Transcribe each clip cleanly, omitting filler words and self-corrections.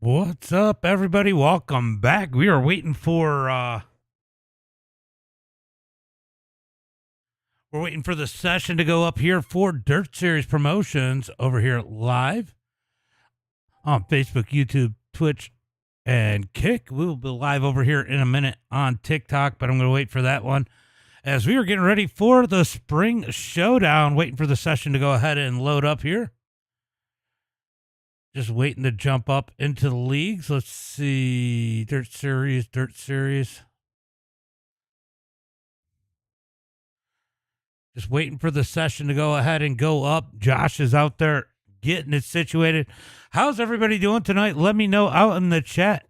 What's up, everybody? Welcome back. We are waiting for the session to go up here for Dirt Series Promotions over here live on Facebook, YouTube, Twitch, and Kick. We will be live over here in a minute on TikTok, but I'm going to wait for that one as we are getting ready for the Spring Showdown. Waiting for the session to go ahead and load up here. Just waiting to jump up into the leagues. Let's see. Dirt Series. Just waiting for the session to go ahead and go up. Josh is out there getting it situated. How's everybody doing tonight? Let me know out in the chat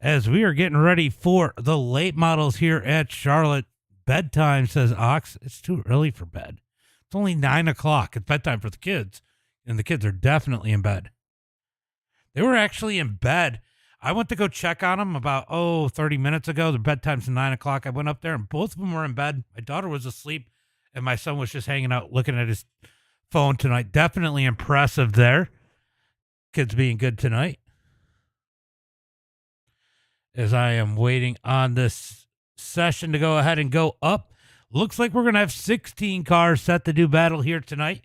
as we are getting ready for the late models here at Charlotte. Bedtime, says Ox. It's too early for bed. It's only 9 o'clock. It's bedtime for the kids, and the kids are definitely in bed. They were actually in bed. I went to go check on them about, 30 minutes ago. Their bedtime's 9 o'clock. I went up there, and both of them were in bed. My daughter was asleep, and my son was just hanging out looking at his phone tonight. Definitely impressive there. Kids being good tonight. As I am waiting on this session to go ahead and go up. Looks like we're going to have 16 cars set to do battle here tonight.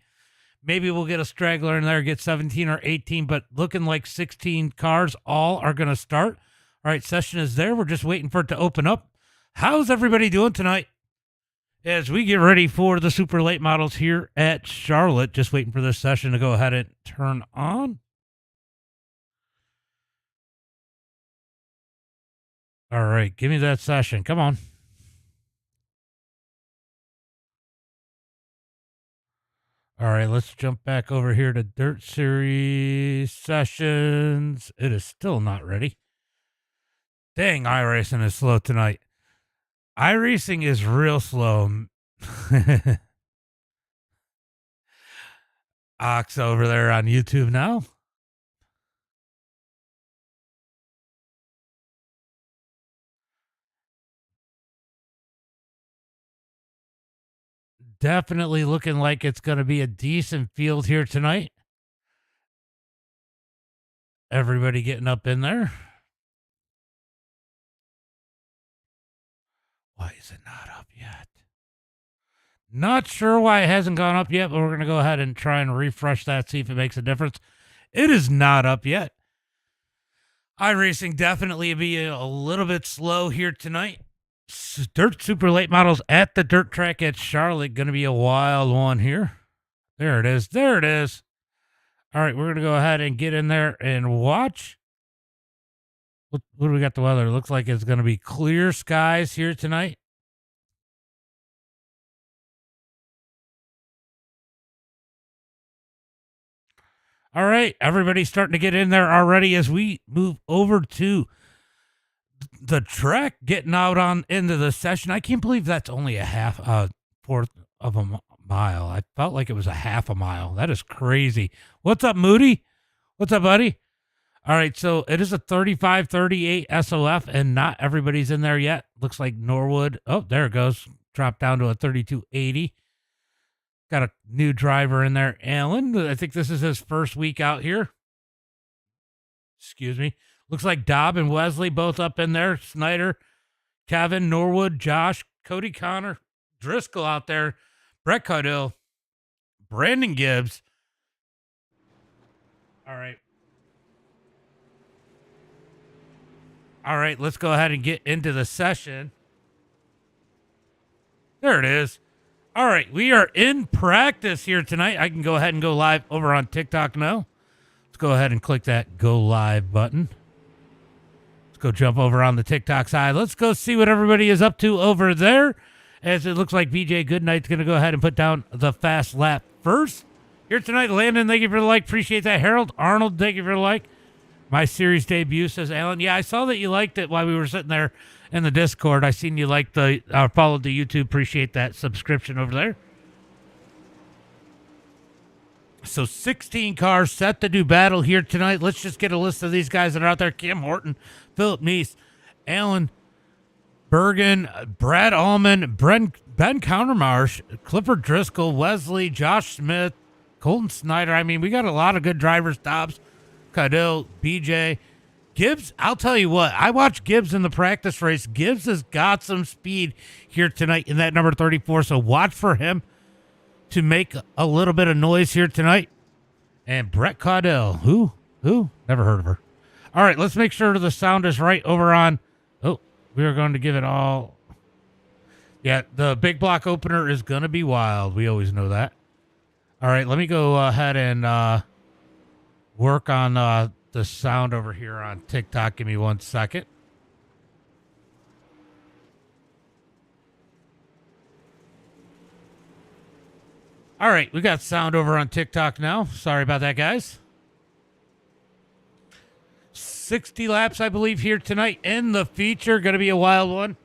Maybe we'll get a straggler in there, get 17 or 18, but looking like 16 cars all are going to start. All right, session is there. We're just waiting for it to open up. How's everybody doing tonight? As we get ready for the super late models here at Charlotte, just waiting for this session to go ahead and turn on. All right, give me that session. Come on. All right, let's jump back over here to Dirt Series Sessions. It is still not ready. Dang, iRacing is slow tonight. iRacing is real slow. Ox over there on YouTube now. Definitely looking like it's going to be a decent field here tonight. Everybody getting up in there. Why is it not up yet? Not sure why it hasn't gone up yet, but we're going to go ahead and try and refresh that, see if it makes a difference. It is not up yet. iRacing definitely be a little bit slow here tonight. Dirt super late models at the dirt track at Charlotte. Going to be a wild one here. There it is. There it is. All right, we're going to go ahead and get in there and watch. What do we got the weather? It looks like it's going to be clear skies here tonight. All right, everybody's starting to get in there already as we move over to the track, getting out on into the session. I can't believe that's only a fourth of a mile. I felt like it was a half a mile. That is crazy. What's up, Moody? What's up, buddy? All right, so it is a 35-38 SOF, and not everybody's in there yet. Looks like Norwood. Oh, there it goes. Dropped down to a 32-80. Got a new driver in there, Alan. I think this is his first week out here. Excuse me. Looks like Dobb and Wesley both up in there. Snyder, Kevin, Norwood, Josh, Cody Connor, Driscoll out there, Brett Caudill, Brandon Gibbs. All right. All right, let's go ahead and get into the session. There it is. All right, we are in practice here tonight. I can go ahead and go live over on TikTok now. Let's go ahead and click that go live button. Let's go jump over on the TikTok side. Let's go see what everybody is up to over there. As it looks like BJ Goodnight's going to go ahead and put down the fast lap first. Here tonight, Landon, thank you for the like. Appreciate that. Harold Arnold, thank you for the like. My series debut, says Alan. Yeah, I saw that you liked it while we were sitting there in the Discord. I seen you liked followed the YouTube. Appreciate that subscription over there. So 16 cars set to do battle here tonight. Let's just get a list of these guys that are out there. Cam Horton, Philip Neese, Alan Bergen, Brad Allman, Ben Countermarsh, Clifford Driscoll, Wesley, Josh Smith, Colton Snyder. I mean, we got a lot of good drivers. Dobbs, Caudill, BJ, Gibbs, I'll tell you what, I watched Gibbs in the practice race. Gibbs has got some speed here tonight in that number 34, so watch for him to make a little bit of noise here tonight. And Brett Caudell, who? Never heard of her. All right, let's make sure the sound is right over on. Oh, we are going to give it all. Yeah, the big block opener is going to be wild. We always know that. All right, let me go ahead and work on the sound over here on TikTok. Give me 1 second. All right, we got sound over on TikTok now. Sorry about that, guys. 60 laps, I believe, here tonight in the feature. Going to be a wild one.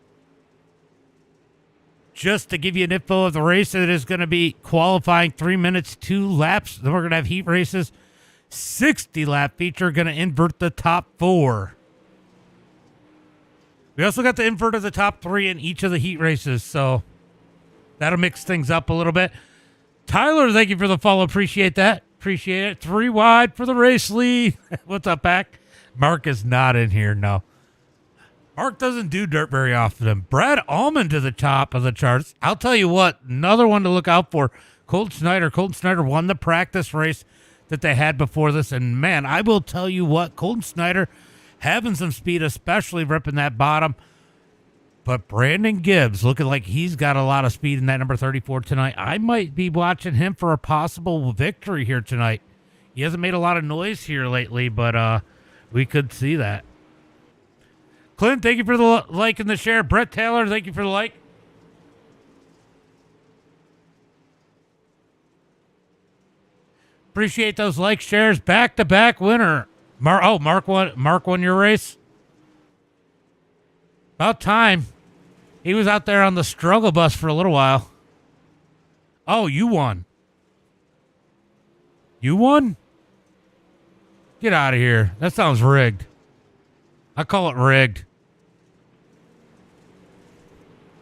Just to give you an info of the race, it is going to be qualifying 3 minutes, 2 laps. Then we're going to have heat races. 60-lap feature, going to invert the top 4. We also got the invert of the top 3 in each of the heat races, so that'll mix things up a little bit. Tyler, thank you for the follow. Appreciate that. Appreciate it. 3 wide for the race lead. What's up, Pack? Mark is not in here, no. Mark doesn't do dirt very often. Brad Allman to the top of the charts. I'll tell you what, another one to look out for. Colton Snyder. Colton Snyder won the practice race that they had before this. And, man, I will tell you what, Colton Snyder having some speed, especially ripping that bottom. But Brandon Gibbs looking like he's got a lot of speed in that number 34 tonight. I might be watching him for a possible victory here tonight. He hasn't made a lot of noise here lately, but we could see that. Clint, thank you for the like and the share. Brett Taylor, thank you for the like. Appreciate those like shares. Back-to-back winner. Mark won your race. About time. He was out there on the struggle bus for a little while. Oh, you won. You won? Get out of here. That sounds rigged. I call it rigged.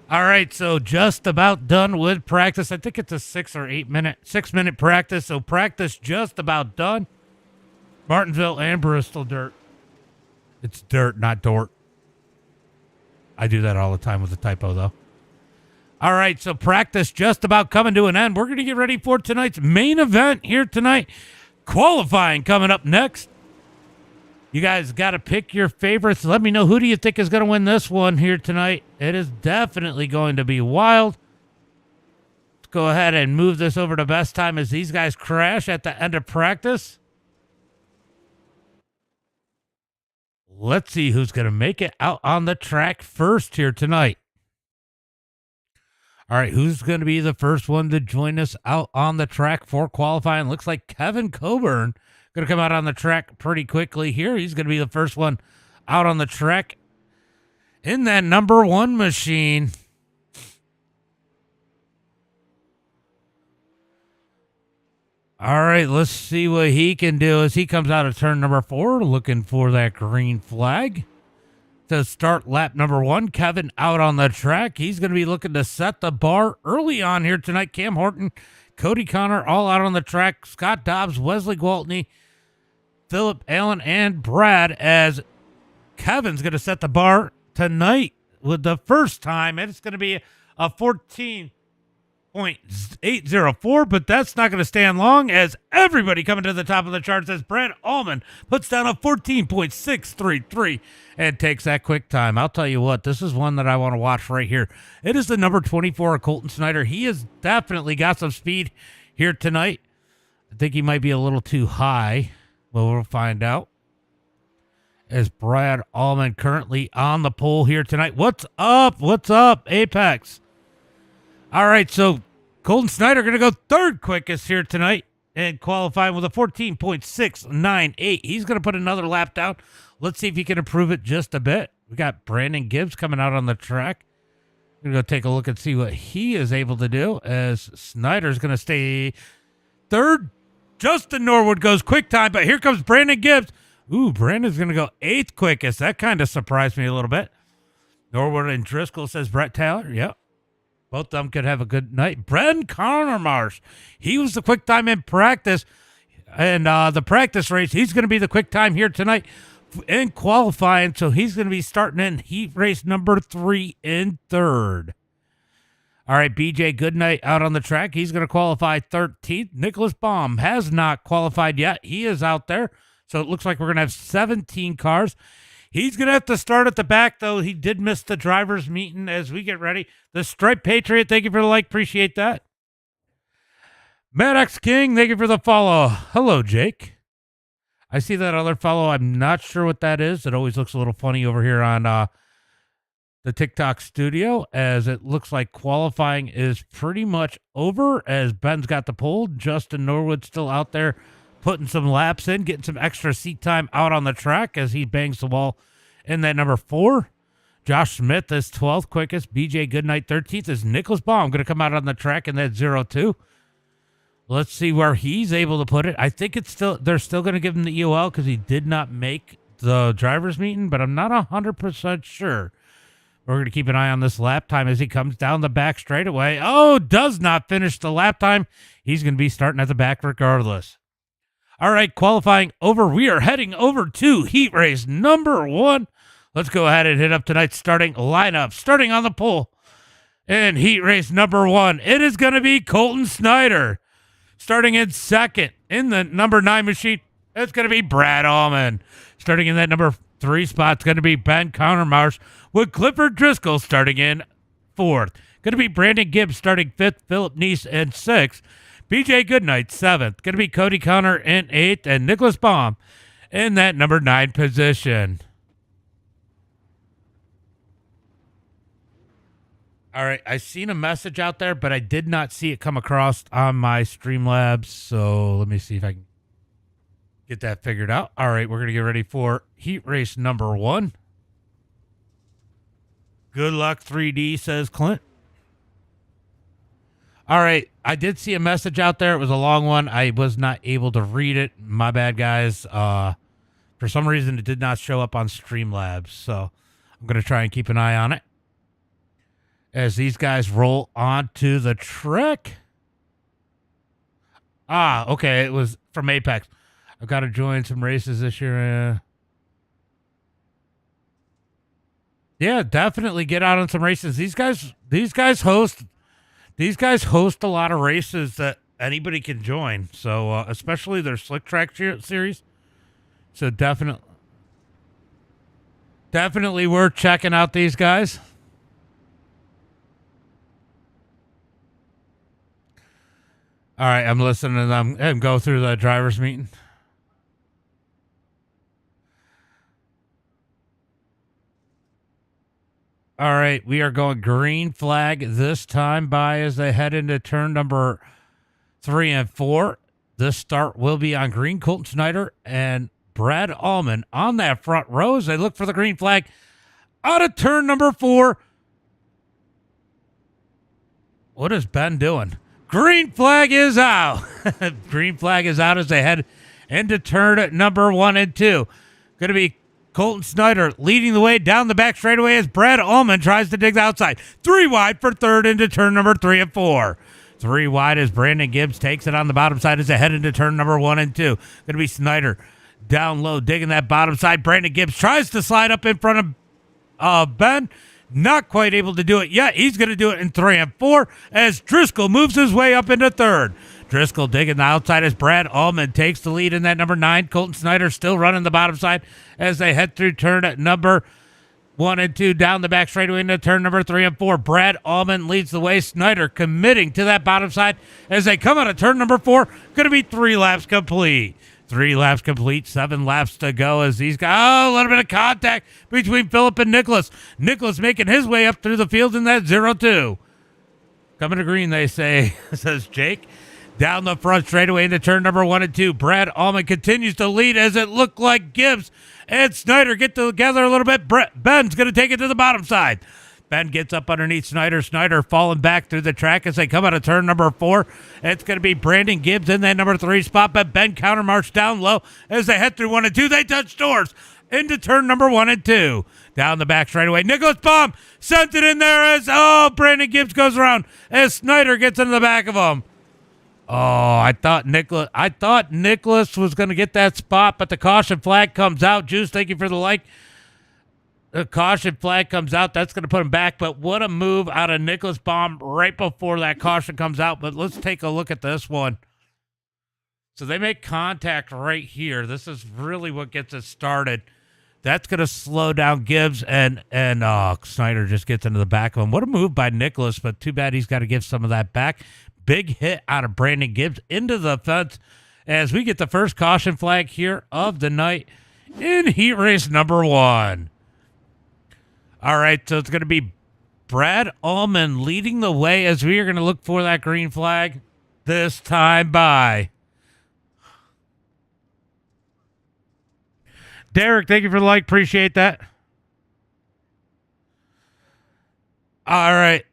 All right, so just about done with practice. I think it's a 6 minute practice. So practice just about done. Martinsville and Bristol dirt. It's dirt, not dort. I do that all the time with a typo, though. All right, so practice just about coming to an end. We're going to get ready for tonight's main event here tonight. Qualifying coming up next. You guys got to pick your favorites. Let me know, who do you think is going to win this one here tonight? It is definitely going to be wild. Let's go ahead and move this over to best time as these guys crash at the end of practice. Let's see who's going to make it out on the track first here tonight. All right, who's going to be the first one to join us out on the track for qualifying? Looks like Kevin Coburn going to come out on the track pretty quickly here. He's going to be the first one out on the track in that number 1 machine. All right, let's see what he can do as he comes out of turn number 4, looking for that green flag. To start lap number 1, Kevin out on the track. He's going to be looking to set the bar early on here tonight. Cam Horton, Cody Connor, all out on the track. Scott Dobbs, Wesley Gwaltney, Philip Allen, and Brad, as Kevin's going to set the bar tonight with the first time. And it's going to be a 14.804, but that's not going to stand long as everybody coming to the top of the charts as Brad Allman puts down a 14.633 and takes that quick time. I'll tell you what, this is one that I want to watch right here. It is the number 24, Colton Snyder. He has definitely got some speed here tonight. I think he might be a little too high. Well, we'll find out. As Brad Allman currently on the pole here tonight. What's up? What's up, Apex? All right, so Colton Snyder going to go third quickest here tonight and qualifying with a 14.698. He's going to put another lap down. Let's see if he can improve it just a bit. We got Brandon Gibbs coming out on the track. We're going to go take a look and see what he is able to do as Snyder's going to stay third. Justin Norwood goes quick time, but here comes Brandon Gibbs. Ooh, Brandon's going to go 8th quickest. That kind of surprised me a little bit. Norwood and Driscoll, says Brett Taylor. Yep. Both of them could have a good night. Bren Connermarsh, he was the quick time in practice. And the practice race, he's going to be the quick time here tonight. in qualifying, so he's going to be starting in heat race number 3 in third. All right, BJ Goodnight out on the track. He's going to qualify 13th. Nicholas Baum has not qualified yet. He is out there, so it looks like we're going to have 17 cars. He's going to have to start at the back, though. He did miss the driver's meeting as we get ready. The Stripe Patriot, thank you for the like. Appreciate that. Maddox King, thank you for the follow. Hello, Jake. I see that other follow. I'm not sure what that is. It always looks a little funny over here on the TikTok studio, as it looks like qualifying is pretty much over, as Ben's got the pole. Justin Norwood's still out there putting some laps in, getting some extra seat time out on the track as he bangs the wall in that number 4. Josh Smith is 12th quickest. BJ Goodnight 13th. Is Nicholas Baum going to come out on the track in that 0-2? Let's see where he's able to put it. I think they're still going to give him the EOL because he did not make the driver's meeting, but I'm not 100% sure. We're going to keep an eye on this lap time as he comes down the back straightaway. Oh, does not finish the lap time. He's going to be starting at the back regardless. All right, qualifying over. We are heading over to heat race number 1. Let's go ahead and hit up tonight's starting lineup. Starting on the pole in heat race number 1, it is going to be Colton Snyder. Starting in second in the number 9 machine, it's going to be Brad Allman. Starting in that number 3 spot, it's going to be Ben Countermarsh, with Clifford Driscoll starting in 4th. Going to be Brandon Gibbs starting 5th, Philip Neese in 6th, BJ Goodnight 7th. Going to be Cody Connor in 8th, and Nicholas Baum in that number 9 position. All right, I seen a message out there, but I did not see it come across on my Streamlabs, so let me see if I can get that figured out. All right, we're going to get ready for heat race number 1. Good luck, 3D, says Clint. All right, I did see a message out there. It was a long one. I was not able to read it. My bad, guys. For some reason, it did not show up on Streamlabs, so I'm going to try and keep an eye on it as these guys roll onto the track. Okay, it was from Apex. I've got to join some races this year. Yeah, definitely get out on some races. These guys host a lot of races that anybody can join. So especially their slick track series. So definitely worth checking out these guys. All right, I'm listening to them and go through the driver's meeting. All right, we are going green flag this time by as they head into turn number 3 and 4. This start will be on green. Colton Snyder and Brad Allman on that front row as they look for the green flag out of turn number 4. What is Ben doing? Green flag is out. Green flag is out as they head into turn number 1 and 2. Going to be Colton Snyder leading the way down the back straightaway as Brad Allman tries to dig the outside. 3 wide for third into turn number 3 and 4. 3 wide as Brandon Gibbs takes it on the bottom side as they head into turn number 1 and 2. Going to be Snyder down low, digging that bottom side. Brandon Gibbs tries to slide up in front of Ben. Not quite able to do it yet. He's going to do it in 3 and 4 as Driscoll moves his way up into third. Driscoll digging the outside as Brad Allman takes the lead in that number 9. Colton Snyder still running the bottom side as they head through turn at number 1 and 2 down the back straightaway into turn number 3 and 4. Brad Allman leads the way. Snyder committing to that bottom side as they come out of turn number 4. Going to be 3 laps complete. 3 laps complete, 7 laps to go as these guys. Oh, a little bit of contact between Phillip and Nicholas. Nicholas making his way up through the field in that 0-2. Coming to green, they say, says Jake. Down the front straightaway into turn number 1 and 2. Brad Allman continues to lead as it looked like Gibbs and Snyder get together a little bit. Ben's going to take it to the bottom side. Ben gets up underneath Snyder. Snyder falling back through the track as they come out of turn number 4. It's going to be Brandon Gibbs in that number 3 spot, but Ben countermarch down low as they head through 1 and 2. They touch doors into turn number 1 and 2. Down the back straightaway. Nicholas Baum sent it in there as, Brandon Gibbs goes around as Snyder gets into the back of him. Oh, I thought Nicholas was going to get that spot, but the caution flag comes out. Juice, thank you for the like. The caution flag comes out. That's going to put him back. But what a move out of Nicholas Baum right before that caution comes out. But let's take a look at this one. So they make contact right here. This is really what gets it started. That's going to slow down Gibbs, and Snyder just gets into the back of him. What a move by Nicholas, but too bad he's got to give some of that back. Big hit out of Brandon Gibbs into the fence as we get the first caution flag here of the night in heat race number 1. All right, so it's going to be Brad Ullman leading the way as we are going to look for that green flag this time by. Derek, thank you for the like. Appreciate that. All right.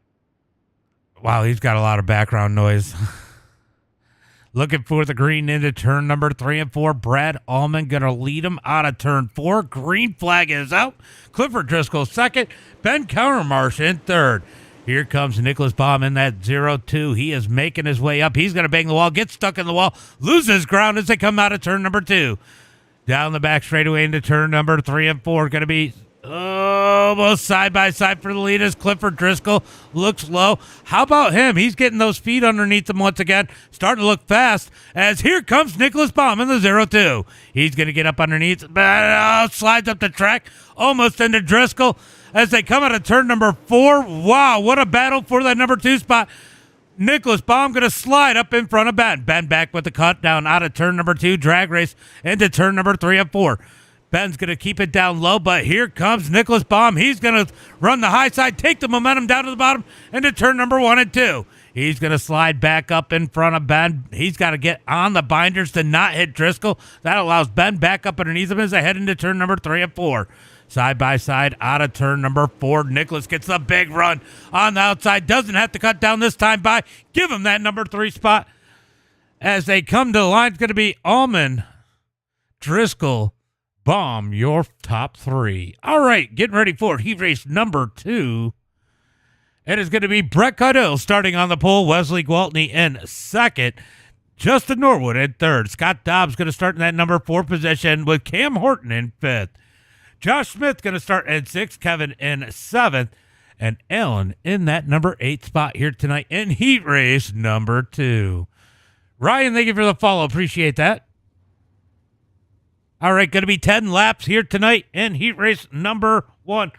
Wow, he's got a lot of background noise. Looking for the green into turn number 3 and 4. Brad Ullman going to lead him out of turn 4. Green flag is out. Clifford Driscoll second. Ben Countermarsh in third. Here comes Nicholas Baum in that 0-2. He is making his way up. He's going to bang the wall, get stuck in the wall, loses ground as they come out of turn number 2. Down the back straightaway into turn number 3 and 4. Going to be almost side by side for the lead as Clifford Driscoll looks low. How about him? He's getting those feet underneath him once again. Starting to look fast as here comes Nicholas Baum in the 0-2. He's going to get up underneath, but slides up the track, almost into Driscoll as they come out of turn number 4. Wow, what a battle for that number 2 spot. Nicholas Baum going to slide up in front of Ben. Ben back with the cut down out of turn number 2, drag race into turn number 3 and 4. Ben's going to keep it down low, but here comes Nicholas Baum. He's going to run the high side, take the momentum down to the bottom into turn number 1 and 2. He's going to slide back up in front of Ben. He's got to get on the binders to not hit Driscoll. That allows Ben back up underneath him as they head into turn number 3 and 4. Side by side out of turn number 4. Nicholas gets the big run on the outside. Doesn't have to cut down this time by. Give him that number 3 spot. As they come to the line, it's going to be Ullman, Driscoll, Baum, your top 3. All right, getting ready for heat race number 2. It is going to be Brett Caudill starting on the pole, Wesley Gwaltney in second, Justin Norwood in third. Scott Dobbs going to start in that number 4 position with Cam Horton in 5th. Josh Smith going to start in 6th, Kevin in 7th, and Allen in that number 8 spot here tonight in heat race number 2. Ryan, thank you for the follow. Appreciate that. All right, going to be 10 laps here tonight in heat race number 1.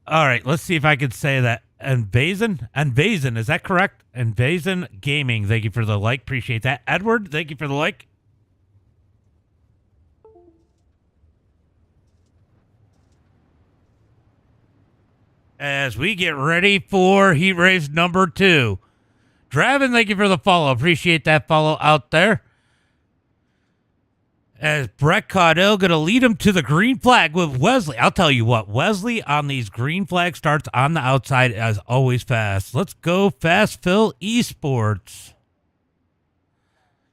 All right, let's see if I can say that. Invasion, is that correct? Invasion Gaming, thank you for the like. Appreciate that. Edward, thank you for the like. As we get ready for heat race number 2. Draven, thank you for the follow. Appreciate that follow out there. As Brett Caudill going to lead him to the green flag with Wesley. I'll tell you what, Wesley on these green flag starts on the outside as always fast. Let's go Fast Phil Esports.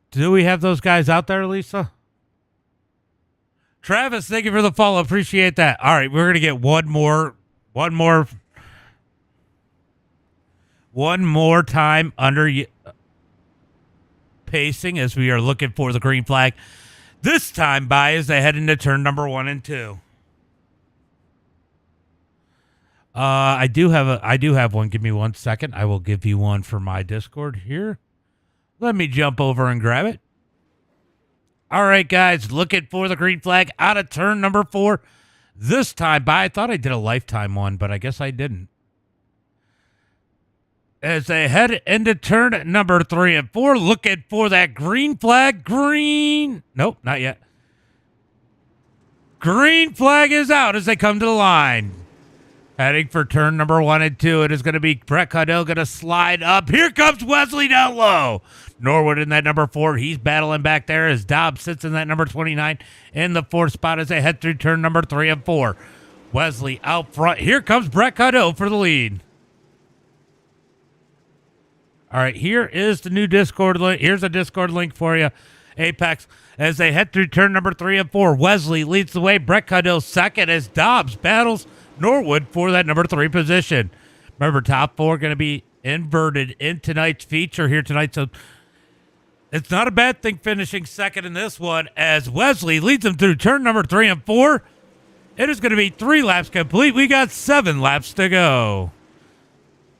Do we have those guys out there, Lisa? Travis, thank you for the follow. Appreciate that. All right, we're going to get one more time under pacing as we are looking for the green flag. This time by as they head into turn number 1 and 2. I do have one. Give me 1 second. I will give you one for my Discord here. Let me jump over and grab it. All right, guys, looking for the green flag out of turn number 4. This time by, I thought I did a lifetime one, but I guess I didn't. As they head into turn number 3 and 4, looking for that green flag. Green. Nope, not yet. Green flag is out as they come to the line. Heading for turn number 1 and 2. It is going to be Brett Caudill going to slide up. Here comes Wesley down low. Norwood in that number 4. He's battling back there as Dobbs sits in that number 29 in the 4th spot as they head through turn number 3 and 4. Wesley out front. Here comes Brett Caudill for the lead. All right, here is the new Discord link. Here's a Discord link for you, Apex. As they head through turn number 3 and 4, Wesley leads the way. Brett Caudill second as Dobbs battles Norwood for that number 3 position. Remember, top 4 going to be inverted in tonight's feature here tonight. So it's not a bad thing finishing second in this one as Wesley leads them through turn number 3 and 4. It is going to be 3 laps complete. We got 7 laps to go.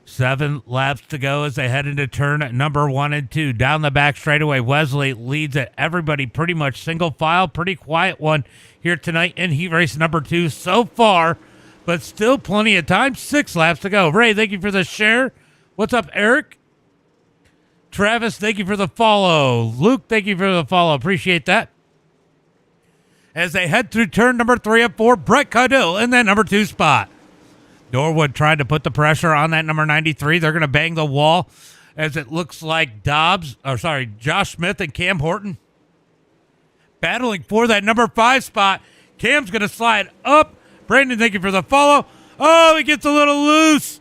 7 laps to go as they head into turn number 1 and 2. Down the back straightaway, Wesley leads it. Everybody pretty much single file. Pretty quiet one here tonight in heat race number 2 so far, but still plenty of time. 6 laps to go. Ray, thank you for the share. What's up, Eric? Travis, thank you for the follow. Luke, thank you for the follow. Appreciate that. As they head through turn number 3 and 4, Brett Caudill in that number 2 spot. Norwood tried to put the pressure on that number 93. They're going to bang the wall as it looks like Josh Smith and Cam Horton battling for that number 5 spot. Cam's going to slide up. Brandon, thank you for the follow. Oh, he gets a little loose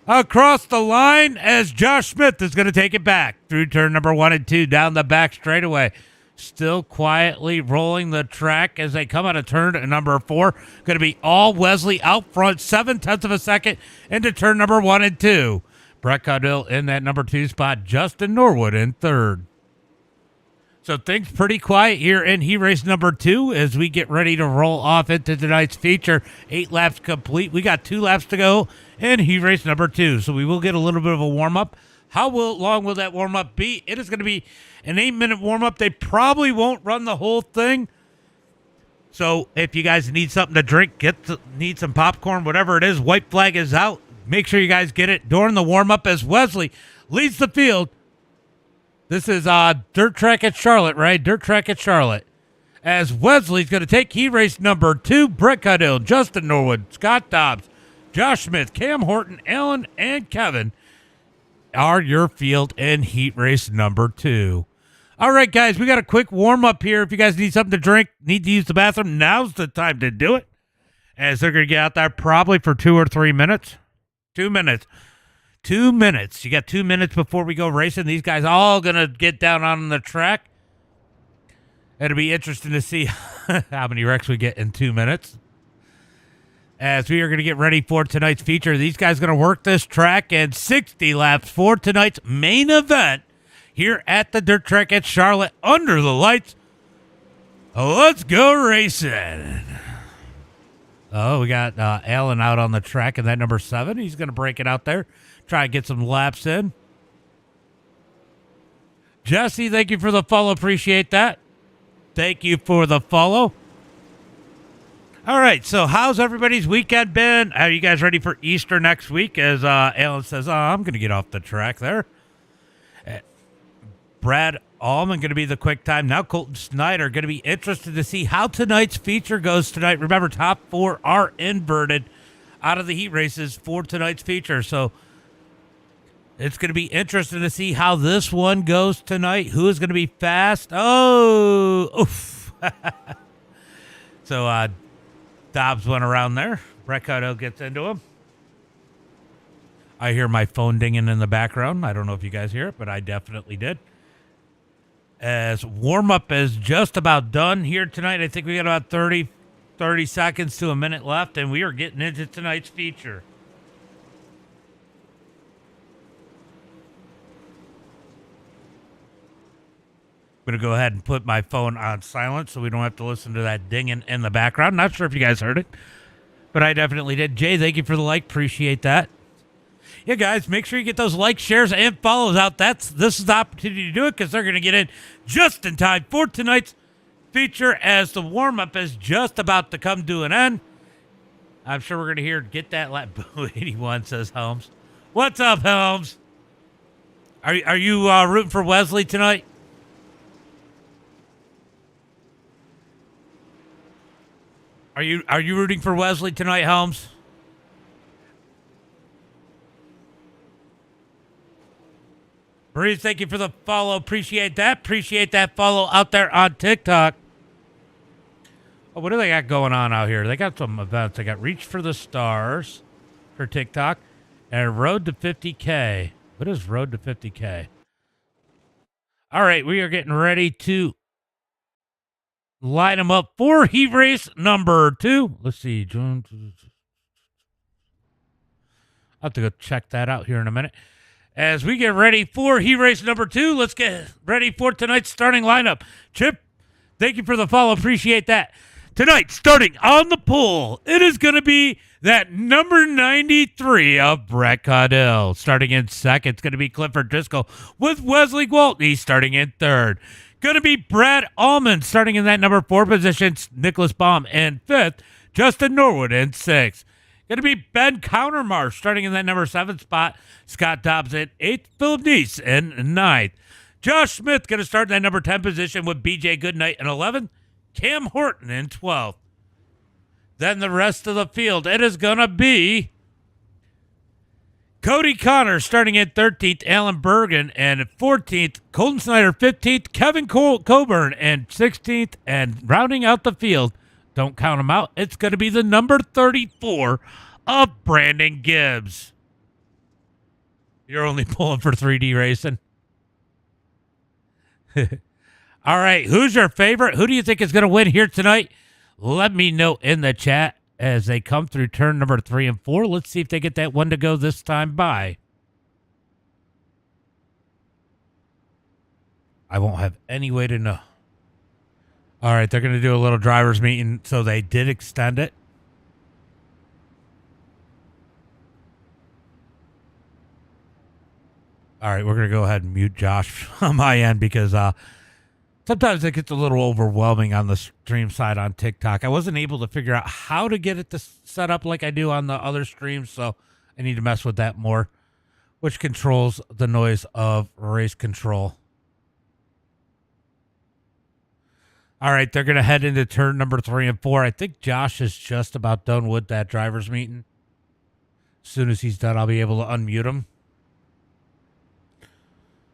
across the line as Josh Smith is going to take it back through turn number 1 and 2 down the back straightaway. Still quietly rolling the track as they come out of turn number 4. Going to be all Wesley out front, 0.7 of a second into turn number 1 and 2. Brett Caudill in that number 2 spot. Justin Norwood in third. So things pretty quiet here in heat race number 2 as we get ready to roll off into tonight's feature. 8 laps complete. We got 2 laps to go in heat race number 2. So we will get a little bit of a warm-up. How long will that warm-up be? It is going to be an 8-minute warm-up. They probably won't run the whole thing. So if you guys need something to drink, need some popcorn, whatever it is, white flag is out. Make sure you guys get it during the warm-up as Wesley leads the field. This is dirt track at Charlotte, right? Dirt track at Charlotte. As Wesley's going to take heat race number 2, Brett Caudill, Justin Norwood, Scott Dobbs, Josh Smith, Cam Horton, Alan, and Kevin are your field in heat race number 2. All right, guys, we got a quick warm-up here. If you guys need something to drink, need to use the bathroom, now's the time to do it. As they're going to get out there probably for 2 or 3 minutes. 2 minutes. 2 minutes. You got 2 minutes before we go racing. These guys all going to get down on the track. It'll be interesting to see how many wrecks we get in 2 minutes. As we are going to get ready for tonight's feature. These guys are going to work this track and 60 laps for tonight's main event here at the dirt track at Charlotte under the lights. Let's go racing. Oh, we got Alan out on the track in that number 7. He's going to break it out there. Try and get some laps in. Jesse, thank you for the follow. Appreciate that. Thank you for the follow. All right, so how's everybody's weekend been? Are you guys ready for Easter next week? As Alan says, I'm going to get off the track there. Brad Allman going to be the quick time. Now Colton Snyder going to be interested to see how tonight's feature goes tonight. Remember, top 4 are inverted out of the heat races for tonight's feature. So it's going to be interesting to see how this one goes tonight. Who is going to be fast? Oh, oof. So Dobbs went around there. Brett Caudill gets into him. I hear my phone dinging in the background. I don't know if you guys hear it, but I definitely did. As warm-up is just about done here tonight. I think we got about 30 seconds to a minute left, and we are getting into tonight's feature. I'm going to go ahead and put my phone on silent so we don't have to listen to that dinging in the background. Not sure if you guys heard it, but I definitely did. Jay, thank you for the like. Appreciate that. Yeah, guys, make sure you get those likes, shares, and follows out. This is the opportunity to do it because they're going to get in just in time for tonight's feature as the warm-up is just about to come to an end. I'm sure we're going to hear get that lap. Boo 81 says Helms. What's up, Helms? Are you rooting for Wesley tonight? Are you rooting for Wesley tonight, Helms? Breeze, thank you for the follow. Appreciate that. Appreciate that follow out there on TikTok. Oh, what do they got going on out here? They got some events. They got Reach for the Stars for TikTok and Road to 50K. What is Road to 50K? All right, we are getting ready to line them up for heat race number 2. Let's see. I'll have to go check that out here in a minute. As we get ready for heat race number 2, let's get ready for tonight's starting lineup. Chip, thank you for the follow. Appreciate that. Tonight, starting on the pole, it is going to be that number 93 of Brett Caudill. Starting in second, it's going to be Clifford Driscoll with Wesley Gwaltney starting in third. Going to be Brad Allman starting in that number 4 position. Nicholas Baum in fifth. Justin Norwood in sixth. Going to be Ben Countermarsh starting in that number 7 spot. Scott Dobbs in 8th. Philip Neese in 9th. Josh Smith going to start in that number 10 position with BJ Goodnight in 11th. Cam Horton in 12th. Then the rest of the field, it is going to be Cody Connor starting at 13th, Alan Bergen and 14th, Colton Snyder 15th, Kevin Coburn and 16th, and rounding out the field, don't count them out, it's going to be the number 34 of Brandon Gibbs. You're only pulling for 3D racing. All right, who's your favorite? Who do you think is going to win here tonight? Let me know in the chat as they come through turn number 3 and 4. Let's see if they get that one to go this time by. I won't have any way to know. All right, they're going to do a little driver's meeting, so they did extend it. All right, we're going to go ahead and mute Josh on my end because sometimes it gets a little overwhelming on the stream side on TikTok. I wasn't able to figure out how to get it to set up like I do on the other streams, so I need to mess with that more, which controls the noise of race control. All right, they're going to head into turn number 3 and 4. I think Josh is just about done with that driver's meeting. As soon as he's done, I'll be able to unmute him.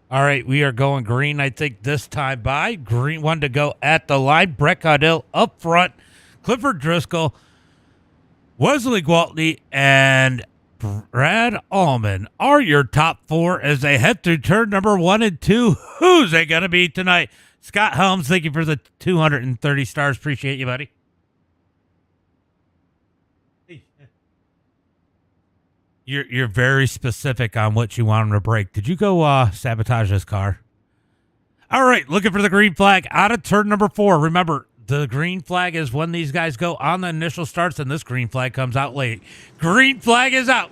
All right, we are going green, I think, this time by. Green one to go at the line. Brett Caudill up front. Clifford Driscoll, Wesley Gwaltney, and Brad Allman are your top 4 as they head through turn number 1 and 2. Who's they going to be tonight? Scott Helms, thank you for the 230 stars. Appreciate you, buddy. You're very specific on what you want him to break. Did you go sabotage this car? All right, looking for the green flag out of turn number 4. Remember, the green flag is when these guys go on the initial starts, and this green flag comes out late. Green flag is out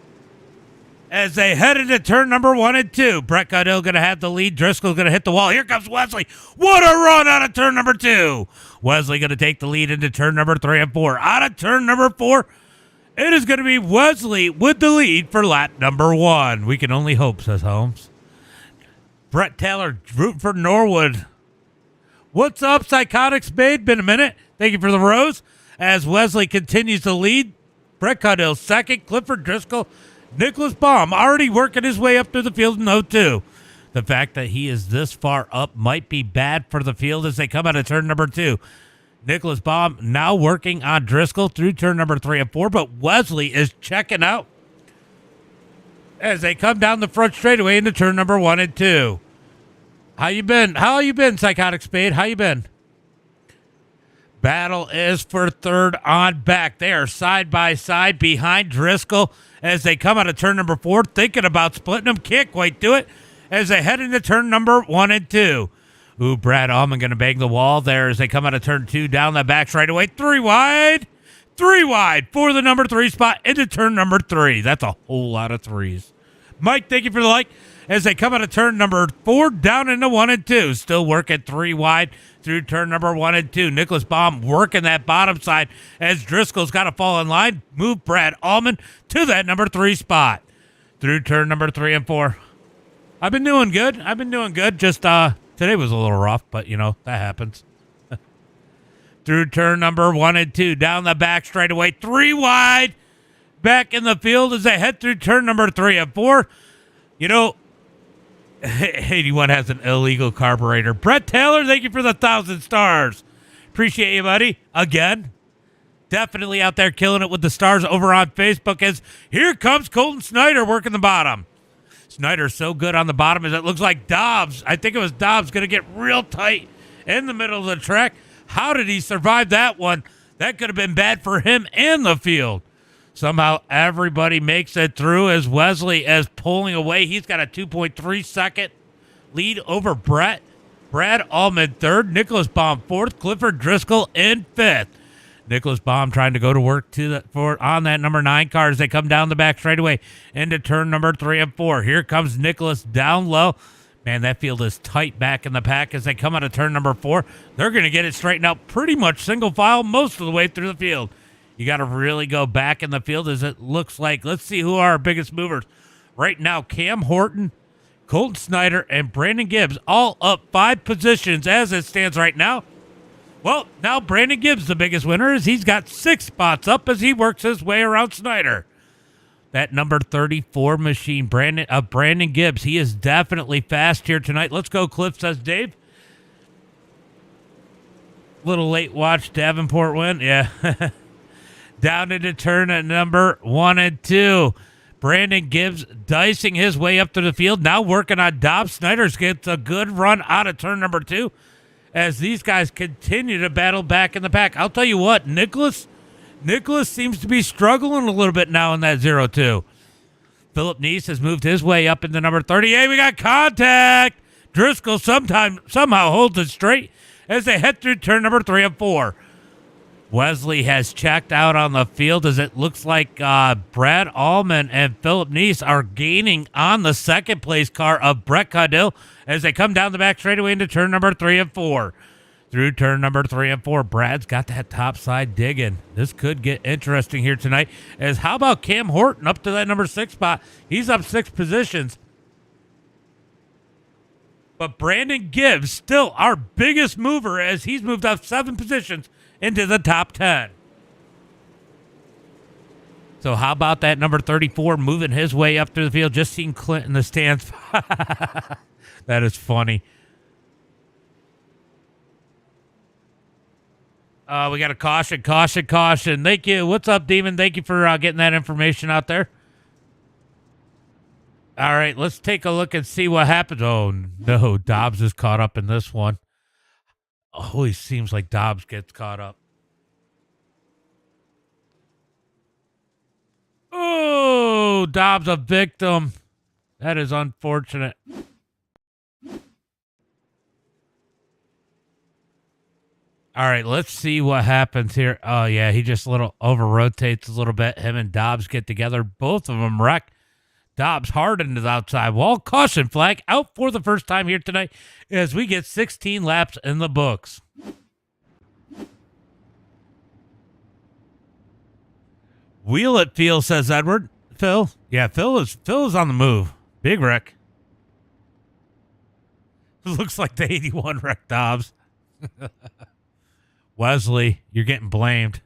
as they head into turn number 1 and 2. Brett Caudill going to have the lead. Driscoll's going to hit the wall. Here comes Wesley. What a run out of turn number 2. Wesley going to take the lead into turn number 3 and 4. Out of turn number 4. It is going to be Wesley with the lead for lap number 1. We can only hope, says Holmes. Brett Taylor rooting for Norwood. What's up, Psychotic Spade? Been a minute. Thank you for the rose. As Wesley continues to lead, Brett Caudill second, Clifford Driscoll, Nicholas Baum already working his way up through the field in 0-2. The fact that he is this far up might be bad for the field as they come out of turn number 2. Nicholas Baum now working on Driscoll through turn number 3 and 4, but Wesley is checking out as they come down the front straightaway into turn number 1 and 2. How you been? How you been, Psychotic Spade? How you been? Battle is for third on back. They are side by side behind Driscoll as they come out of turn number 4, thinking about splitting them. Can't quite do it as they head into turn number 1 and 2. Ooh, Brad Allman going to bang the wall there as they come out of turn 2 down the back straightaway. 3 wide. 3 wide for the number 3 spot into turn number 3. That's a whole lot of threes. Mike, thank you for the like. As they come out of turn number 4 down into 1 and 2. Still working 3 wide through turn number 1 and 2. Nicholas Baum working that bottom side as Driscoll's got to fall in line. Move Brad Allman to that number 3 spot through turn number 3 and 4. I've been doing good. Just, today was a little rough, but, you know, that happens. Through turn number 1 and 2. Down the back straightaway. 3 wide. Back in the field as they head through turn number 3 and 4. You know, 81 has an illegal carburetor. Brett Taylor, thank you for the 1,000 stars. Appreciate you, buddy. Again, definitely out there killing it with the stars over on Facebook as here comes Colton Snyder working the bottom. Snyder's so good on the bottom as it looks like Dobbs. I think it was Dobbs going to get real tight in the middle of the track. How did he survive that one? That could have been bad for him and the field. Somehow everybody makes it through as Wesley is pulling away. He's got a 2.3 second lead over Brett. Brad Allman third, Nicholas Baum fourth, Clifford Driscoll in fifth. Nicholas Baum trying to go to work on that number 9 car as they come down the back straightaway into turn number 3 and 4. Here comes Nicholas down low. Man, that field is tight back in the pack as they come out of turn number 4. They're going to get it straightened out pretty much single file most of the way through the field. You got to really go back in the field as it looks like. Let's see who are our biggest movers. Right now, Cam Horton, Colton Snyder, and Brandon Gibbs all up 5 positions as it stands right now. Well, now Brandon Gibbs, the biggest winner, as he's got 6 spots up as he works his way around Snyder. That number 34 machine, Brandon Gibbs, he is definitely fast here tonight. Let's go, Cliff, says Dave. Little late watch Davenport win. Yeah. Down into turn at number 1 and 2. Brandon Gibbs dicing his way up to the field. Now working on Dobbs. Snyder's gets a good run out of turn number 2 as these guys continue to battle back in the pack. I'll tell you what, Nicholas seems to be struggling a little bit now in that 0-2. Philip Neese has moved his way up into number 38. We got contact. Driscoll somehow holds it straight as they head through turn number 3 and 4. Wesley has checked out on the field as it looks like Brad Allman and Philip Neese are gaining on the second place car of Brett Caudill as they come down the back straightaway into turn number 3 and 4. Through turn number 3 and 4, Brad's got that top side digging. This could get interesting here tonight. As how about Cam Horton up to that number 6 spot? He's up 6 positions. But Brandon Gibbs, still our biggest mover as he's moved up 7 positions into the top 10. So how about that number 34 moving his way up through the field? Just seen Clint in the stands. That is funny. We got a caution. Thank you. What's up, Demon? Thank you for getting that information out there. All right, let's take a look and see what happens. Oh, no, Dobbs is caught up in this one. Always seems like Dobbs gets caught up. Oh, Dobbs a victim. That is unfortunate. All right, let's see what happens here. Oh, yeah, he just over-rotates a little bit. Him and Dobbs get together. Both of them wreck. Dobbs hard into the outside wall. Caution flag out for the first time here tonight as we get 16 laps in the books. Wheel it, Phil, says Edward. Phil? Yeah, Phil is on the move. Big wreck. Looks like the 81 wreck Dobbs. Wesley, you're getting blamed.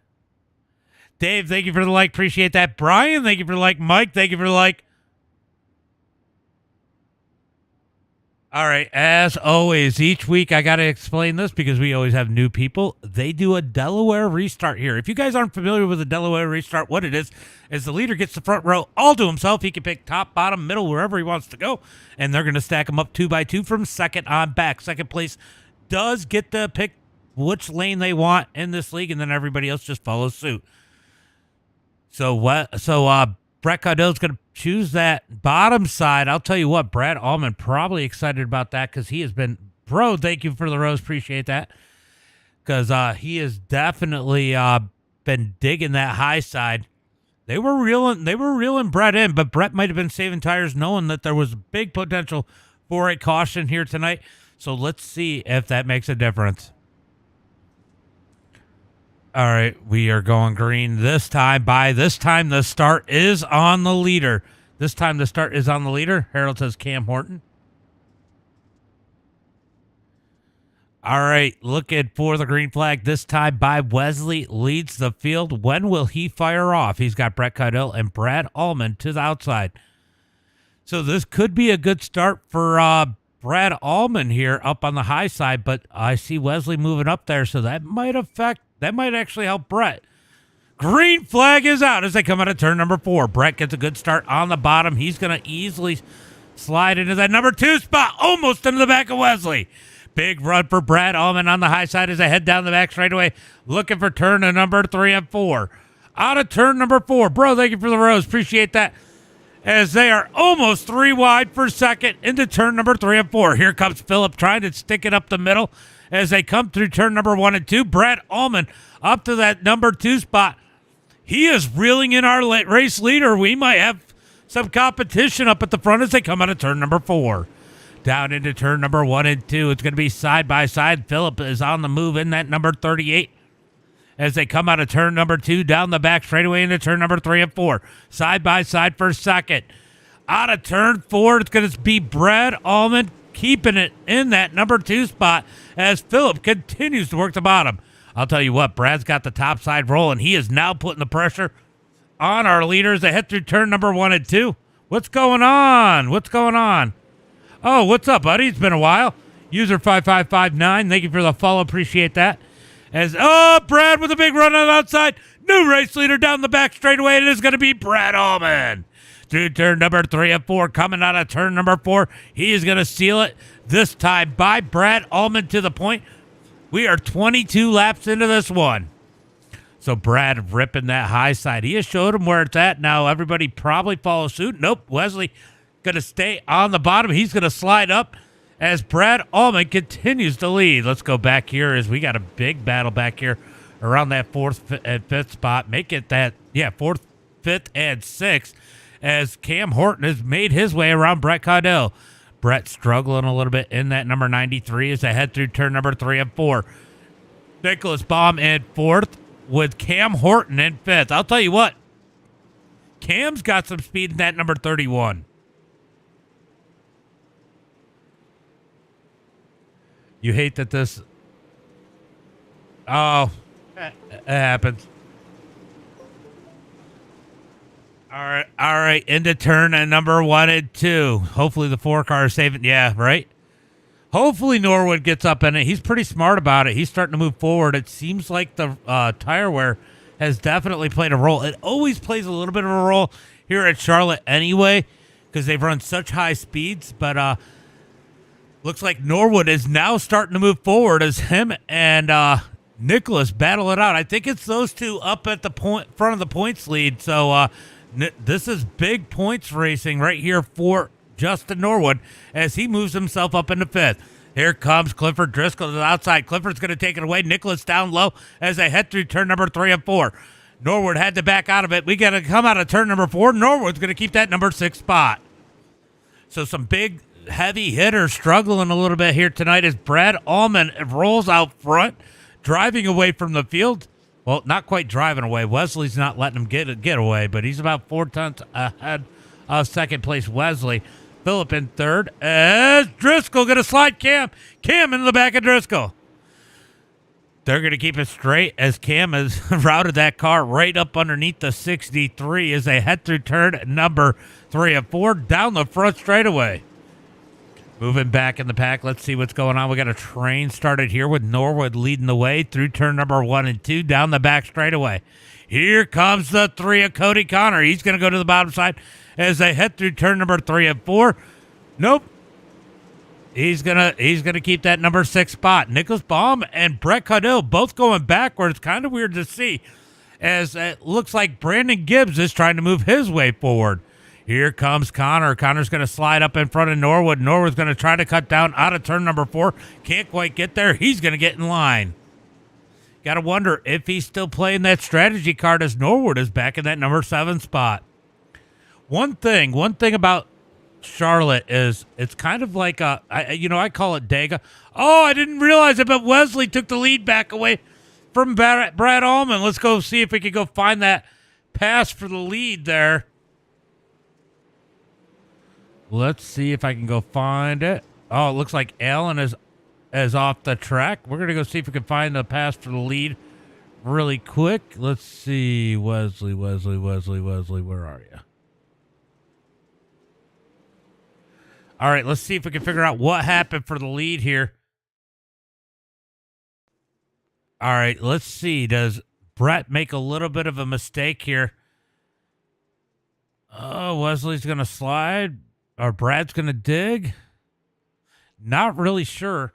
Dave, thank you for the like. Appreciate that. Brian, thank you for the like. Mike, thank you for the like. All right, as always, each week I got to explain this because we always have new people. They do a Delaware restart here. If you guys aren't familiar with a Delaware restart, what it is the leader gets the front row all to himself. He can pick top, bottom, middle, wherever he wants to go, and they're going to stack them up 2 by 2 from second on back. Second place does get to pick which lane they want in this league, and then everybody else just follows suit. So Brett Caudill's going to choose that bottom side. I'll tell you what, Brad Allman probably excited about that because he has been, bro, thank you for the rose. Appreciate that. Because he has definitely been digging that high side. They were reeling Brett in, but Brett might have been saving tires knowing that there was big potential for a caution here tonight. So let's see if that makes a difference. All right, we are going green this time. By this time, the start is on the leader. Harold says Cam Horton. All right, looking for the green flag this time by Wesley. Leads the field. When will he fire off? He's got Brett Caudill and Brad Allman to the outside. So this could be a good start for Brad Allman here up on the high side, but I see Wesley moving up there, so that might actually help Brett. Green flag is out as they come out of turn number 4. Brett gets a good start on the bottom. He's going to easily slide into that number 2 spot, almost into the back of Wesley. Big run for Brad Allman on the high side as they head down the back straightaway, looking for turn number 3 and 4. out of turn number 4. Bro, thank you for the rose. Appreciate that. As they are almost 3 wide for second into turn number 3 and 4. Here comes Phillip trying to stick it up the middle as they come through turn number 1 and 2. Brad Allman up to that number 2 spot. He is reeling in our race leader. We might have some competition up at the front as they come out of turn number 4. Down into turn number 1 and 2. It's going to be side by side. Phillip is on the move in that number 38. As they come out of turn number 2, down the back straightaway into turn number 3 and 4. Side by side for second. Out of turn 4, it's going to be Brad Allman keeping it in that number 2 spot as Phillip continues to work the bottom. I'll tell you what, Brad's got the top side rolling. He is now putting the pressure on our leaders. They head through turn number 1 and 2. What's going on? What's going on? Oh, what's up, buddy? It's been a while. User 5559, thank you for the follow. Appreciate that. Brad with a big run on the outside. New race leader down the back straightaway. It is going to be Brad Allman. Through turn number 3 and 4. Coming out of turn number 4. He is going to seal it. This time by Brad Allman to the point. We are 22 laps into this one. So Brad ripping that high side. He has showed him where it's at. Now everybody probably follows suit. Nope. Wesley going to stay on the bottom. He's going to slide up as Brad Allman continues to lead. Let's go back here as we got a big battle back here around that 4th and 5th spot. Make it that, 4th, 5th, and 6th as Cam Horton has made his way around Brett Caudell. Brett struggling a little bit in that number 93 as they head through turn number 3 and 4. Nicholas Baum in 4th with Cam Horton in 5th. I'll tell you what, Cam's got some speed in that number 31. You hate that this... Oh, it happens. All right, into turn number 1 and 2. Hopefully the 4 car is saving. Yeah, right? Hopefully Norwood gets up in it. He's pretty smart about it. He's starting to move forward. It seems like the tire wear has definitely played a role. It always plays a little bit of a role here at Charlotte anyway because they've run such high speeds, but... looks like Norwood is now starting to move forward as him and Nicholas battle it out. I think it's those two up at the front of the points lead. So this is big points racing right here for Justin Norwood as he moves himself up into 5th. Here comes Clifford Driscoll to the outside. Clifford's going to take it away. Nicholas down low as they head through turn number 3 and 4. Norwood had to back out of it. We got to come out of turn number 4. Norwood's going to keep that number 6 spot. So some big... heavy hitter struggling a little bit here tonight as Brad Allman rolls out front, driving away from the field. Well, not quite driving away. Wesley's not letting him get away, but he's about 4 tenths ahead of second place Wesley. Phillip in 3rd as Driscoll going to slide Cam. Cam into the back of Driscoll. They're going to keep it straight as Cam has routed that car right up underneath the 63 as they head through turn number 3 and 4 down the front straightaway. Moving back in the pack, let's see what's going on. We got a train started here with Norwood leading the way through turn number 1 and 2 down the back straightaway. Here comes the 3 of Cody Connor. He's going to go to the bottom side as they head through turn number 3 and 4. Nope. He's gonna keep that number 6 spot. Nicholas Baum and Brett Caudell both going backwards. Kind of weird to see as it looks like Brandon Gibbs is trying to move his way forward. Here comes Connor. Connor's going to slide up in front of Norwood. Norwood's going to try to cut down out of turn number 4. Can't quite get there. He's going to get in line. Got to wonder if he's still playing that strategy card as Norwood is back in that number 7 spot. One thing about Charlotte is it's kind of like I call it Dega. Oh, I didn't realize it, but Wesley took the lead back away from Brad Allman. Let's go see if we can go find that pass for the lead there. Let's see if I can go find it. Oh, it looks like Allen is off the track. We're going to go see if we can find the pass for the lead really quick. Let's see. Wesley, where are you? All right, let's see if we can figure out what happened for the lead here. All right, let's see. Does Brett make a little bit of a mistake here? Oh, Wesley's going to slide. Or Brad's going to dig? Not really sure.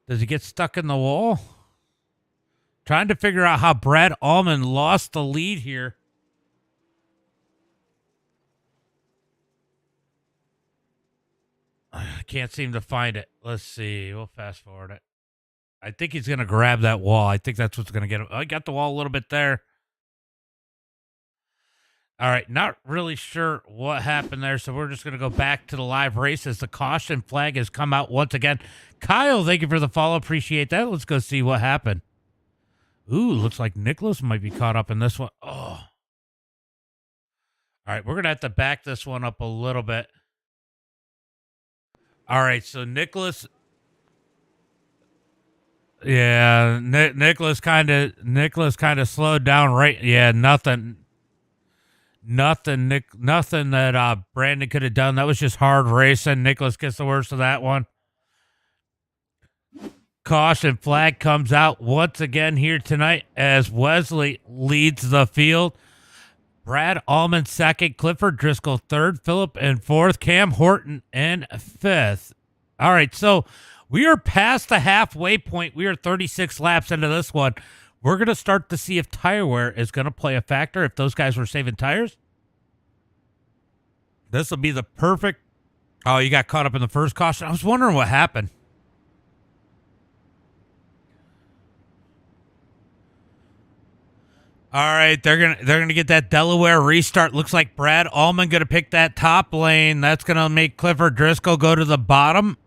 Does he get stuck in the wall? Trying to figure out how Brad Allman lost the lead here. I can't seem to find it. Let's see. We'll fast forward it. I think he's going to grab that wall. I think that's what's going to get him. I got the wall a little bit there. All right. Not really sure what happened there. So we're just going to go back to the live race as the caution flag has come out once again. Kyle, thank you for the follow. Appreciate that. Let's go see what happened. Ooh, looks like Nicholas might be caught up in this one. Oh. All right. We're going to have to back this one up a little bit. All right. So Nicholas. Yeah, Nicholas kind of slowed down, right? Yeah, nothing that Brandon could have done. That was just hard racing. Nicholas gets the worst of that one. Caution flag comes out once again here tonight as Wesley leads the field. Brad Allman second, Clifford Driscoll third, Phillip in fourth, Cam Horton in fifth. All right, so we are past the halfway point. We are 36 laps into this one. We're going to start to see if tire wear is going to play a factor, if those guys were saving tires. This will be the perfect... Oh, you got caught up in the first caution. I was wondering what happened. All right, they're gonna get that Delaware restart. Looks like Brad Allman going to pick that top lane. That's going to make Clifford Driscoll go to the bottom.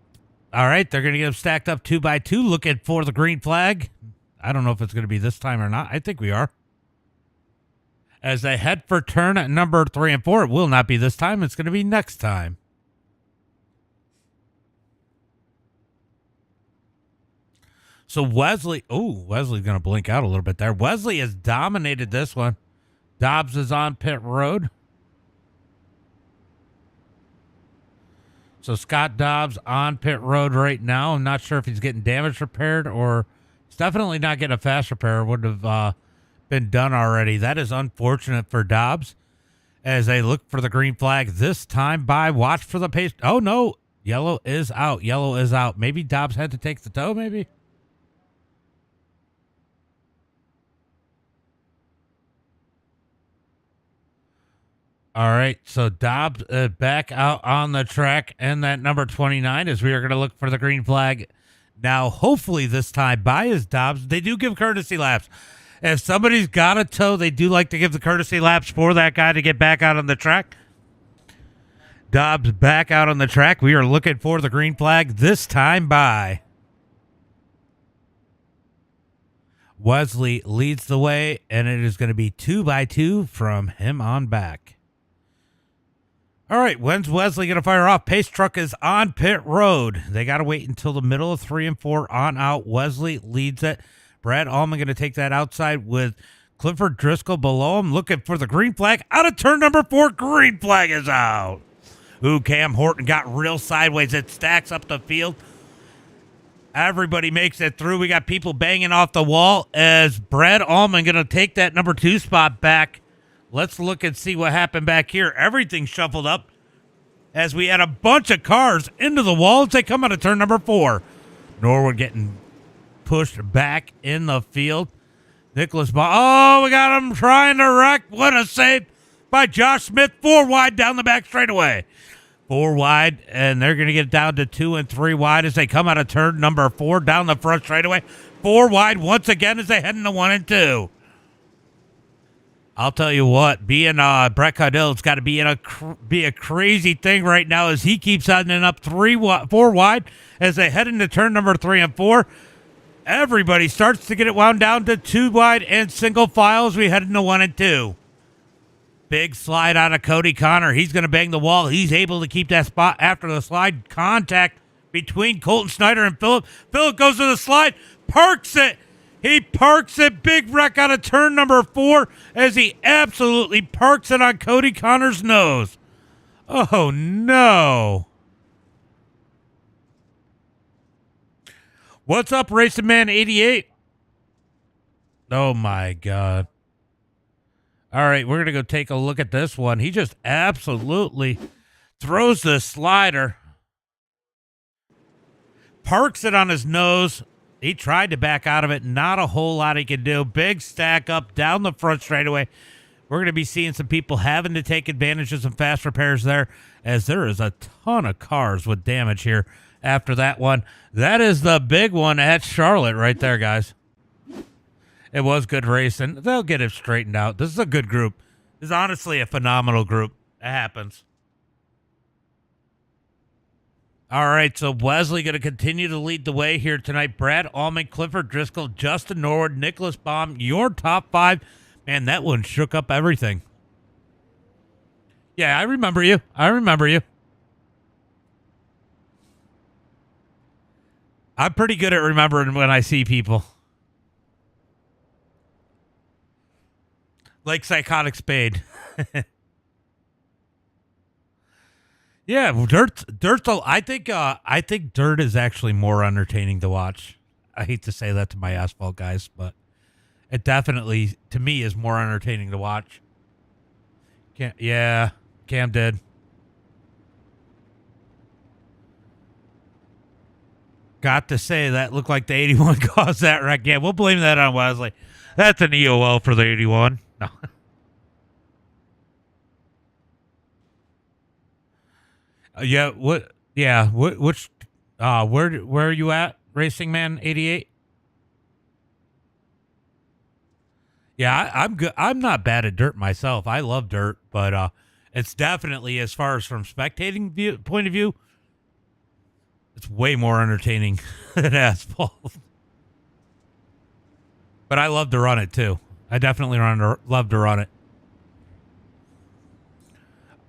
All right, they're going to get them stacked up 2 by 2, looking for the green flag. I don't know if it's going to be this time or not. I think we are. As they head for turn at number 3 and 4, it will not be this time. It's going to be next time. So Wesley's going to blink out a little bit there. Wesley has dominated this one. Dobbs is on pit road. So Scott Dobbs on pit road right now. I'm not sure if he's getting damage repaired or he's definitely not getting a fast repair. Would have been done already. That is unfortunate for Dobbs as they look for the green flag this time by watch for the pace. Oh, no. Yellow is out. Yellow is out. Maybe Dobbs had to take the tow, maybe? All right, so Dobbs back out on the track, and that number 29 as we are going to look for the green flag. Now, hopefully this time by is Dobbs. They do give courtesy laps. If somebody's got a tow, they do like to give the courtesy laps for that guy to get back out on the track. Dobbs back out on the track. We are looking for the green flag this time by. Wesley leads the way, and it is going to be 2 by 2 from him on back. All right, when's Wesley going to fire off? Pace truck is on pit road. They got to wait until the middle of 3 and 4 on out. Wesley leads it. Brad Allman going to take that outside with Clifford Driscoll below him, looking for the green flag. Out of turn number 4, green flag is out. Ooh, Cam Horton got real sideways. It stacks up the field. Everybody makes it through. We got people banging off the wall as Brad Allman going to take that number 2 spot back. Let's look and see what happened back here. Everything shuffled up as we had a bunch of cars into the wall as they come out of turn number 4. Norwood getting pushed back in the field. Nicholas, oh, we got him trying to wreck. What a save by Josh Smith. 4 wide down the back straightaway. 4 wide, and they're going to get down to 2 and 3 wide as they come out of turn number 4 down the front straightaway. 4 wide once again as they head into 1 and 2. I'll tell you what, being Brett Caudill, it's got to be a crazy thing right now as he keeps ending up 4 wide as they head into turn number 3 and 4. Everybody starts to get it wound down to 2 wide and single file as we head into 1 and 2. Big slide out of Cody Connor. He's going to bang the wall. He's able to keep that spot after the slide. Contact between Colton Snyder and Phillip. Phillip goes to the slide, parks it. He parks it. Big wreck out of turn number 4 as he absolutely parks it on Cody Connor's nose. Oh, no. What's up, Racing Man 88? Oh, my God. All right, we're going to go take a look at this one. He just absolutely throws the slider, parks it on his nose, He tried to back out of it. Not a whole lot he could do. Big stack up down the front straightaway. We're going to be seeing some people having to take advantage of some fast repairs there, as there is a ton of cars with damage here after that one. That is the big one at Charlotte right there, guys. It was good racing. They'll get it straightened out. This is a good group. This is honestly a phenomenal group. It happens. All right, so Wesley going to continue to lead the way here tonight. Brad Allman, Clifford Driscoll, Justin Norwood, Nicholas Baum, your top 5. Man, that one shook up everything. Yeah, I remember you. I'm pretty good at remembering when I see people. Like Psychotic Spade. Yeah, Dirt's. I think Dirt is actually more entertaining to watch. I hate to say that to my asphalt guys, but it definitely, to me, is more entertaining to watch. Cam did. Got to say, that looked like the 81 caused that wreck. Yeah, we'll blame that on Wesley. That's an EOL for the 81. No. Which, where are you at, Racing Man 88? Yeah, I'm good. I'm not bad at dirt myself. I love dirt, but it's definitely, as far as from spectating point of view, it's way more entertaining than asphalt. But I love to run it too. I definitely love to run it.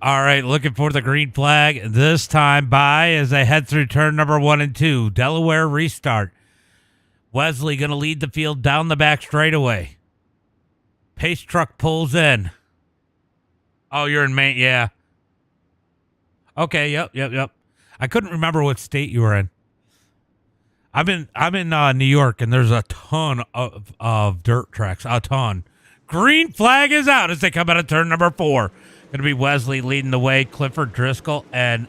All right, looking for the green flag this time by as they head through turn number 1 and 2. Delaware restart. Wesley going to lead the field down the back straightaway. Pace truck pulls in. Oh, you're in Maine, yeah. Okay, yep. I couldn't remember what state you were in. I'm in New York, and there's a ton of dirt tracks, a ton. Green flag is out as they come out of turn number 4. Going to be Wesley leading the way. Clifford Driscoll and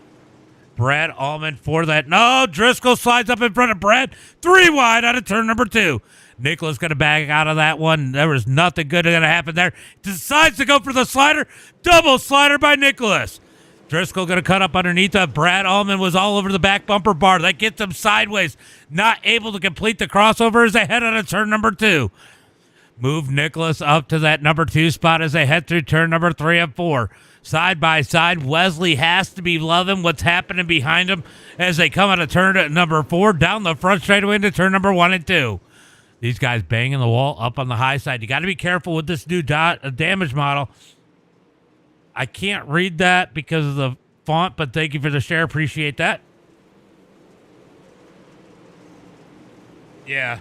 Brad Allman for that. No, Driscoll slides up in front of Brad. 3 wide out of turn number 2. Nicholas going to back out of that one. There was nothing good going to happen there. Decides to go for the slider. Double slider by Nicholas. Driscoll going to cut up underneath it. Brad Allman was all over the back bumper bar. That gets him sideways. Not able to complete the crossover as they head out of turn number 2. Move Nicholas up to that number 2 spot as they head through turn number 3 and 4. Side by side, Wesley has to be loving what's happening behind him as they come out of turn number 4, down the front straightaway into turn number 1 and 2. These guys banging the wall up on the high side. You got to be careful with this new damage model. I can't read that because of the font, but thank you for the share. Appreciate that. Yeah.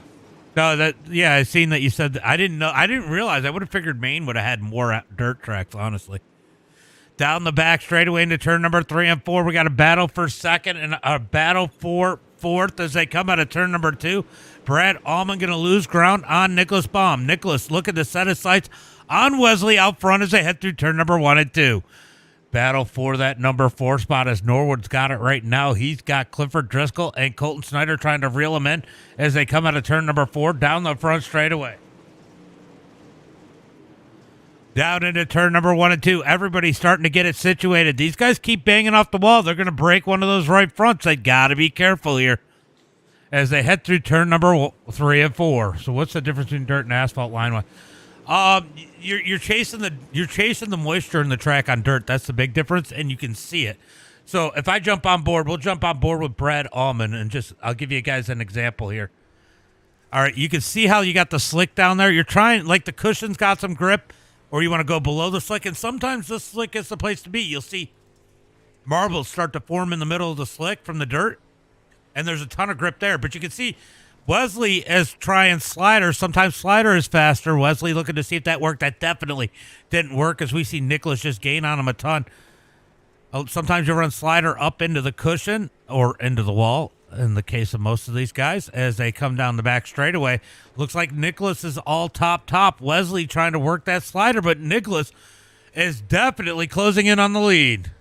No, I seen that you said that. I didn't know. I didn't realize. I would have figured Maine would have had more dirt tracks, honestly. Down the back straightaway into turn number 3 and 4. We got a battle for second and a battle for fourth as they come out of turn number 2. Brad Allman going to lose ground on Nicholas Baum. Nicholas looking to set his sights on Wesley out front as they head through turn number 1 and 2. Battle for that number 4 spot as Norwood's got it right now. He's got Clifford Driscoll and Colton Snyder trying to reel him in as they come out of turn number 4 down the front straightaway. Down into turn number 1 and 2. Everybody's starting to get it situated. These guys keep banging off the wall. They're going to break one of those right fronts. They got to be careful here as they head through turn number 3 and 4. So what's the difference between dirt and asphalt line-wise? You're chasing the moisture in the track on dirt. That's the big difference, and you can see it. So if I jump on board, we'll jump on board with Brad Allman, and I'll give you guys an example here. All right, you can see how you got the slick down there. You're trying, like the cushion's got some grip, or you want to go below the slick, and sometimes the slick is the place to be. You'll see marbles start to form in the middle of the slick from the dirt, and there's a ton of grip there. But you can see Wesley is trying slider. Sometimes slider is faster. Wesley looking to see if that worked. That definitely didn't work as we see Nicholas just gain on him a ton. Sometimes you run slider up into the cushion or into the wall in the case of most of these guys as they come down the back straightaway. Looks like Nicholas is all top. Wesley trying to work that slider, but Nicholas is definitely closing in on the lead.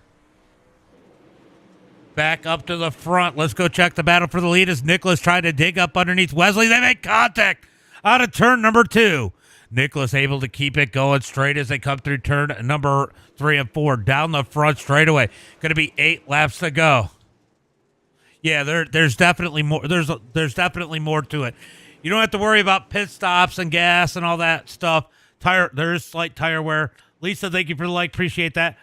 back up to the front. Let's go check the battle for the lead as Nicholas tried to dig up underneath Wesley. They make contact out of turn number 2. Nicholas able to keep it going straight as they come through turn number 3 and 4. Down the front straightaway. Going to be 8 laps to go. Yeah, there's definitely more. There's definitely more to it. You don't have to worry about pit stops and gas and all that stuff. There's slight tire wear. Lisa, thank you for the like. Appreciate that.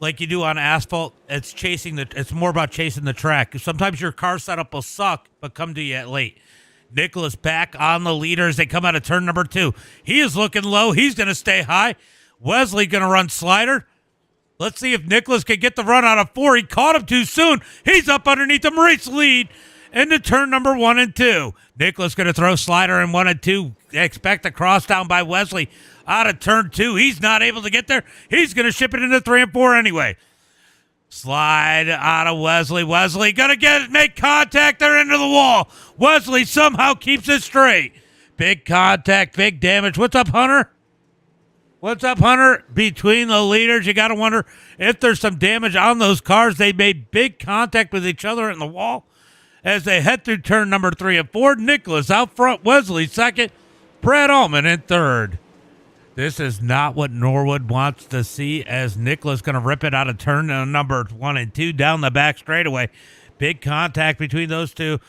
Like you do on asphalt, it's more about chasing the track. Sometimes your car setup will suck, but come to you at late. Nicholas back on the leader as they come out of turn number 2. He is looking low. He's going to stay high. Wesley going to run slider. Let's see if Nicholas can get the run out of 4. He caught him too soon. He's up underneath him. Race lead into turn number 1 and 2. Nicholas going to throw slider in 1 and 2. Expect a cross down by Wesley out of turn 2. He's not able to get there. He's going to ship it into 3 and 4 anyway. Slide out of Wesley. Wesley going to make contact there into the wall. Wesley somehow keeps it straight. Big contact, big damage. What's up, Hunter? What's up, Hunter? Between the leaders, you got to wonder if there's some damage on those cars. They made big contact with each other in the wall as they head through turn number 3 and 4. Nicholas out front, Wesley second, Brad Allman in third. This is not what Norwood wants to see as Nicholas going to rip it out of turn number 1 and 2 down the back straightaway. Big contact between those two.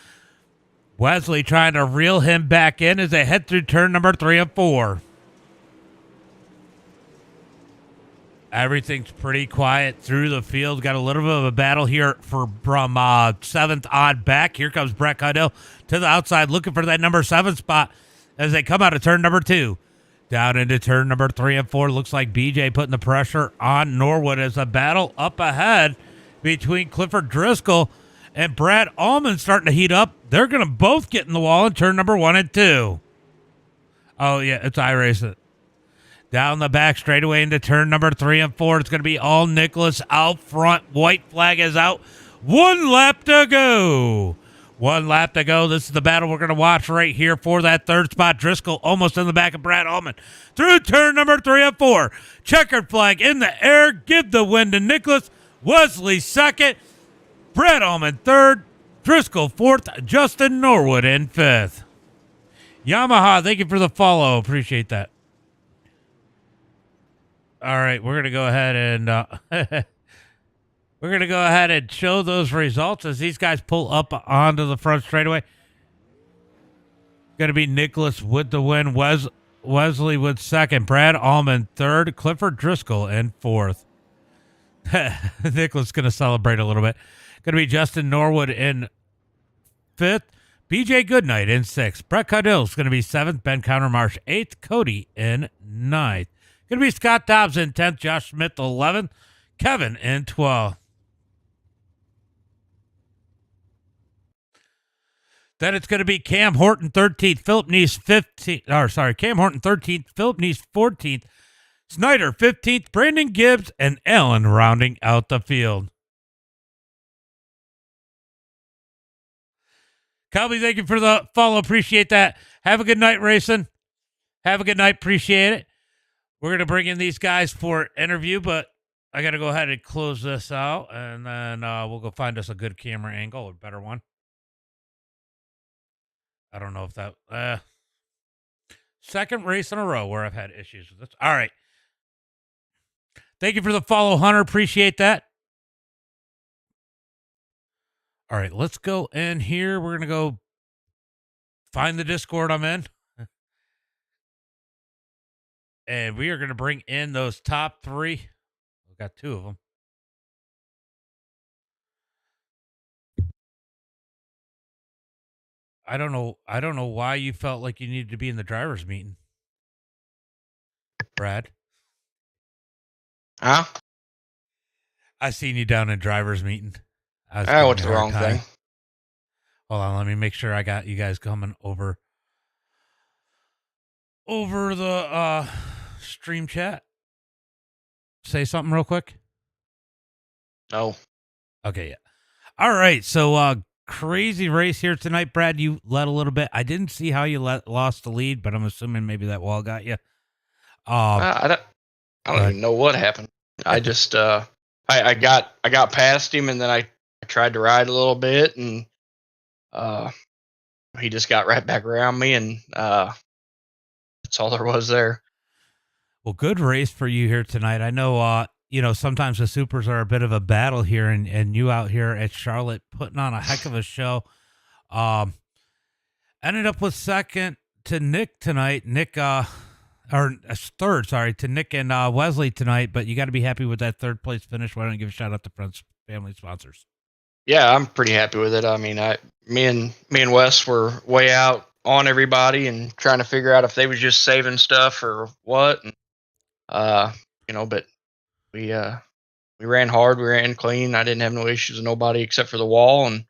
Wesley trying to reel him back in as they head through turn number 3 and 4. Everything's pretty quiet through the field. Got a little bit of a battle here from 7th on back. Here comes Brett Caudill to the outside looking for that number 7 spot as they come out of turn number 2. Down into turn number 3 and 4. Looks like BJ putting the pressure on Norwood as a battle up ahead between Clifford Driscoll and Brad Allman starting to heat up. They're going to both get in the wall in turn number 1 and 2. Oh, yeah, it's iRacing. Down the back straightaway into turn number 3 and 4. It's going to be all Nicholas out front. White flag is out. 1 lap to go. 1 lap to go. This is the battle we're going to watch right here for that 3rd spot. Driscoll almost in the back of Brad Allman. Through turn number 3 and 4. Checkered flag in the air. Give the win to Nicholas. Wesley second. Brad Allman third. Driscoll fourth. Justin Norwood in 5th. Yamaha, thank you for the follow. Appreciate that. All right, we're going to go ahead and we're going to go ahead and show those results as these guys pull up onto the front straightaway. Going to be Nicholas with the win, Wesley with second, Brad Allman third, Clifford Driscoll in 4th. Nicholas going to celebrate a little bit. Going to be Justin Norwood in 5th, BJ Goodnight in 6th, Brett Caudill is going to be 7th, Ben Countermarsh 8th, Cody in 9th. Going to be Scott Dobbs in 10th, Josh Smith 11th, Kevin in 12th. Then it's going to be Cam Horton 13th, Philip Neese 15th, Cam Horton 13th, Philip Neese 14th, Snyder 15th, Brandon Gibbs, and Allen rounding out the field. Colby, thank you for the follow. Appreciate that. Have a good night, racing. Have a good night. Appreciate it. We're going to bring in these guys for interview, but I got to go ahead and close this out, and then we'll go find us a good camera angle, a better one. I don't know if that... second race in a row where I've had issues with this. All right. Thank you for the follow, Hunter. Appreciate that. All right, let's go in here. We're going to go find the Discord I'm in. And we are going to bring in those top 3. We've got 2 of them. I don't know why you felt like you needed to be in the driver's meeting. Brad? Huh? I seen you down in driver's meeting. What's the wrong thing? Hold on, let me make sure I got you guys coming over the stream chat. Say something real quick. No. Okay, yeah. All right, so crazy race here tonight, Brad. You led a little bit. I didn't see how you lost the lead, but I'm assuming maybe that wall got you. I don't even know what happened. I just I got past him, and then I tried to ride a little bit, and he just got right back around me, and that's all there was there. Well, good race for you here tonight. I know, sometimes the supers are a bit of a battle here, and you out here at Charlotte putting on a heck of a show. Ended up with second to Nick tonight. Third, sorry, to Nick and Wesley tonight, but you got to be happy with that third place finish. Why don't you give a shout out to Friends Family Sponsors? Yeah, I'm pretty happy with it. I mean, me and Wes were way out on everybody and trying to figure out if they was just saving stuff or what. And, but we ran hard, we ran clean. I didn't have no issues with nobody except for the wall, and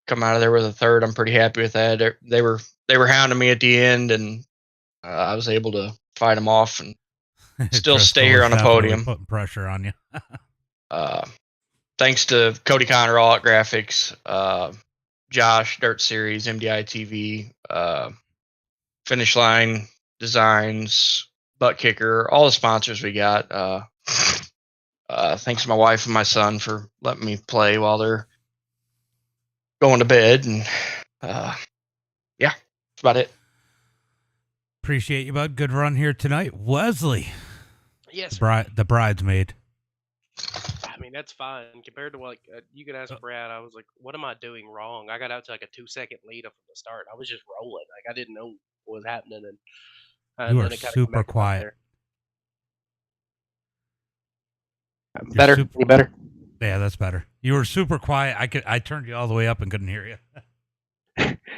come out of there with a third. I'm pretty happy with that. They were hounding me at the end, and I was able to fight them off and still stay here on the podium. Putting pressure on you. Thanks to Cody Connor, All Out Graphics, Josh, Dirt Series, MDI TV, Finish Line Designs, Butt Kicker, all the sponsors we got. Thanks to my wife and my son for letting me play while they're going to bed, and that's about it. Appreciate you, bud. Good run here tonight. Wesley. Yes, the bridesmaid. I mean, that's fine. Compared to what you could ask Brad, I was like, what am I doing wrong? I got out to like a 2-second lead up from the start. I was just rolling. Like, I didn't know what was happening. And you are super quiet. Better? You better? Yeah, that's better. You were super quiet. I turned you all the way up and couldn't hear you.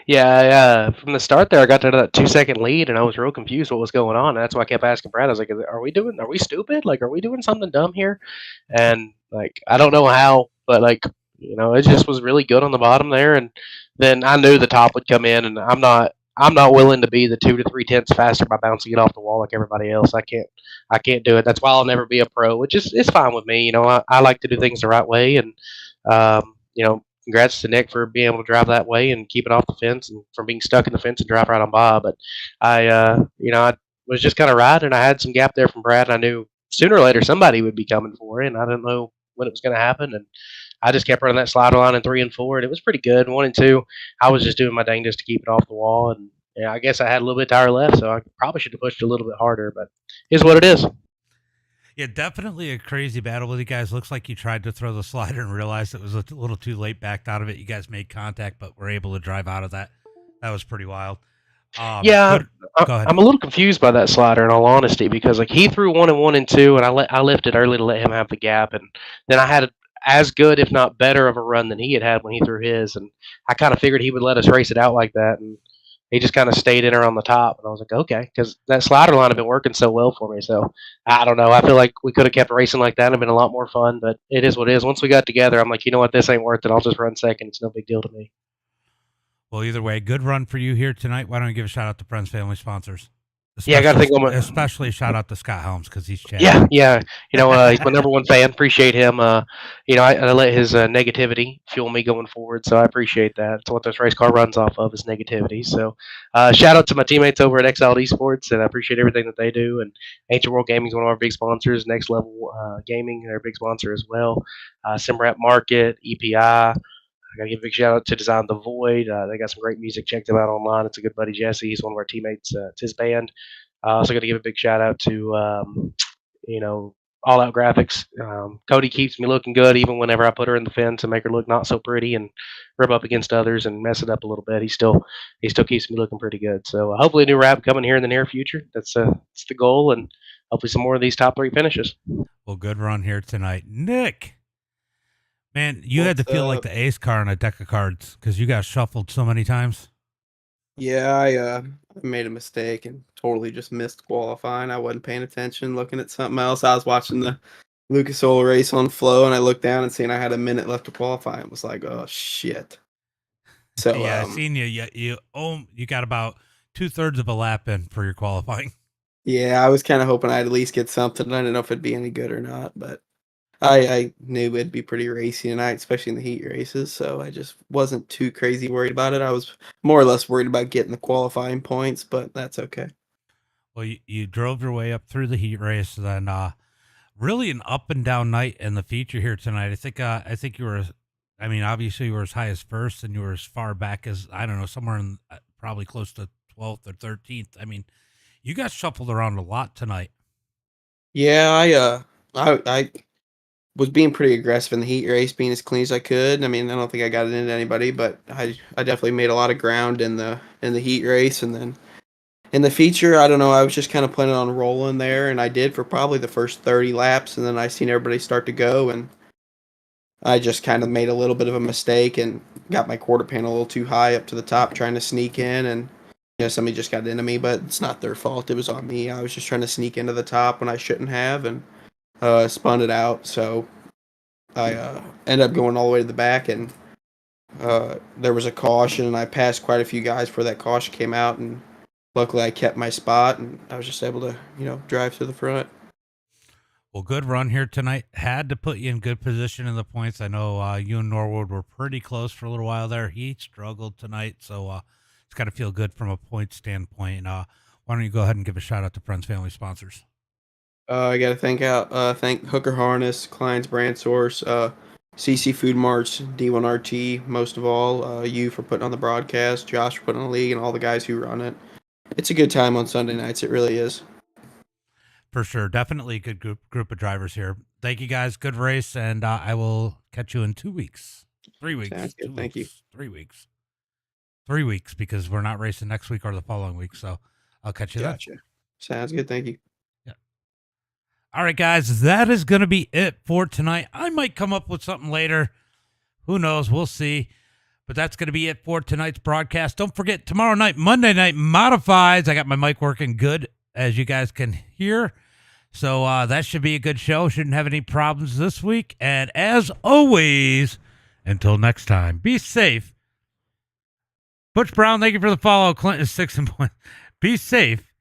Yeah, from the start there, I got to that 2-second lead, and I was real confused what was going on. And that's why I kept asking Brad. I was like, "Are we stupid? Like, are we doing something dumb here?" And like, I don't know how, but like, it just was really good on the bottom there. And then I knew the top would come in, and I'm not willing to be the 2 to 3 tenths faster by bouncing it off the wall like everybody else. I can't do it. That's why I'll never be a pro, which is it's fine with me. I like to do things the right way, and congrats to Nick for being able to drive that way and keep it off the fence, and from being stuck in the fence and drive right on by. But I was just kind of riding. I had some gap there from Brad. I knew sooner or later somebody would be coming for it, and I didn't know when it was going to happen. And I just kept running that slider line in 3 and 4, and it was pretty good. 1 and 2, I was just doing my dangest to keep it off the wall. And I guess I had a little bit of tire left, so I probably should have pushed a little bit harder, but it is what it is. Yeah, definitely a crazy battle with you guys. Looks like you tried to throw the slider and realized it was a little too late, backed out of it. You guys made contact, but were able to drive out of that. That was pretty wild. Go ahead. I'm a little confused by that slider, in all honesty, because like he threw 1 and 1 and 2, and I lifted early to let him have the gap, and then I had as good, if not better, of a run than he had when he threw his, and I kind of figured he would let us race it out like that, and he just kind of stayed in around the top, and I was like, okay, because that slider line had been working so well for me. So I don't know. I feel like we could have kept racing like that and been a lot more fun, but it is what it is. Once we got together, I'm like, you know what, this ain't worth it. I'll just run second. It's no big deal to me. Well, either way, good run for you here tonight. Why don't you give a shout out to Friends Family Sponsors? I got to think especially shout out to Scott Helms because he's chatting. Yeah. He's my number one fan. Appreciate him. I let his negativity fuel me going forward, so I appreciate that. It's what this race car runs off of, is negativity. So, shout out to my teammates over at Exiled Esports, and I appreciate everything that they do. And Ancient World Gaming is one of our big sponsors. Next Level Gaming, they're a big sponsor as well. Simrap Market, EPI. I gotta give a big shout out to Design the Void. They got some great music. Check them out online. It's a good buddy Jesse. He's one of our teammates. It's his band. Also got to give a big shout out to All Out Graphics. Cody keeps me looking good even whenever I put her in the fence and make her look not so pretty and rub up against others and mess it up a little bit. He still keeps me looking pretty good. So hopefully a new wrap coming here in the near future. That's the goal, and hopefully some more of these top 3 finishes. Well, good run here tonight, Nick. Man, you had to feel like the ace car in a deck of cards because you got shuffled so many times. Yeah, I made a mistake and totally just missed qualifying. I wasn't paying attention, looking at something else. I was watching the Lucas Oil race on Flow, and I looked down and seen I had a minute left to qualify. It was like, oh shit. So yeah, I seen you. You got about 2/3 of a lap in for your qualifying. Yeah, I was kind of hoping I'd at least get something. I didn't know if it'd be any good or not, but I knew it'd be pretty racy tonight, especially in the heat races, so I just wasn't too crazy worried about it. I was more or less worried about getting the qualifying points, but that's okay. Well, you drove your way up through the heat race, then really an up and down night in the feature here tonight. I think you were, I mean, obviously you were as high as first, and you were as far back as, I don't know, somewhere in probably close to 12th or 13th. I mean, you got shuffled around a lot tonight. Yeah, I was being pretty aggressive in the heat race, being as clean as I could. I mean, I don't think I got it into anybody, but I definitely made a lot of ground in the heat race, and then in the feature, I don't know, I was just kind of planning on rolling there, and I did for probably the first 30 laps, and then I seen everybody start to go, and I just kind of made a little bit of a mistake and got my quarter panel a little too high up to the top, trying to sneak in, and somebody just got into me, but it's not their fault. It was on me. I was just trying to sneak into the top when I shouldn't have, and spun it out. So I ended up going all the way to the back, and there was a caution, and I passed quite a few guys before that caution came out, and luckily I kept my spot, and I was just able to, drive to the front. Well, good run here tonight. Had to put you in good position in the points. I know you and Norwood were pretty close for a little while there. He struggled tonight, so it's got to feel good from a point standpoint. Why don't you go ahead and give a shout out to friends, family, sponsors? I got to thank Hooker Harness, Klein's Brand Source, CC Food Marts, D1RT, most of all, you for putting on the broadcast, Josh for putting on the league, and all the guys who run it. It's a good time on Sunday nights. It really is. For sure. Definitely a good group of drivers here. Thank you, guys. Good race, and I will catch you in 2 weeks. 3 weeks. Sounds good. Thank you. 3 weeks. 3 weeks, because we're not racing next week or the following week, so I'll catch you then. Gotcha. Sounds good. Thank you. Yeah. All right, guys, that is going to be it for tonight. I might come up with something later. Who knows? We'll see. But that's going to be it for tonight's broadcast. Don't forget, tomorrow night, Monday Night Modifieds. I got my mic working good, as you guys can hear. So that should be a good show. Shouldn't have any problems this week. And as always, until next time, be safe. Butch Brown, thank you for the follow. Clinton is 6 and 1. Be safe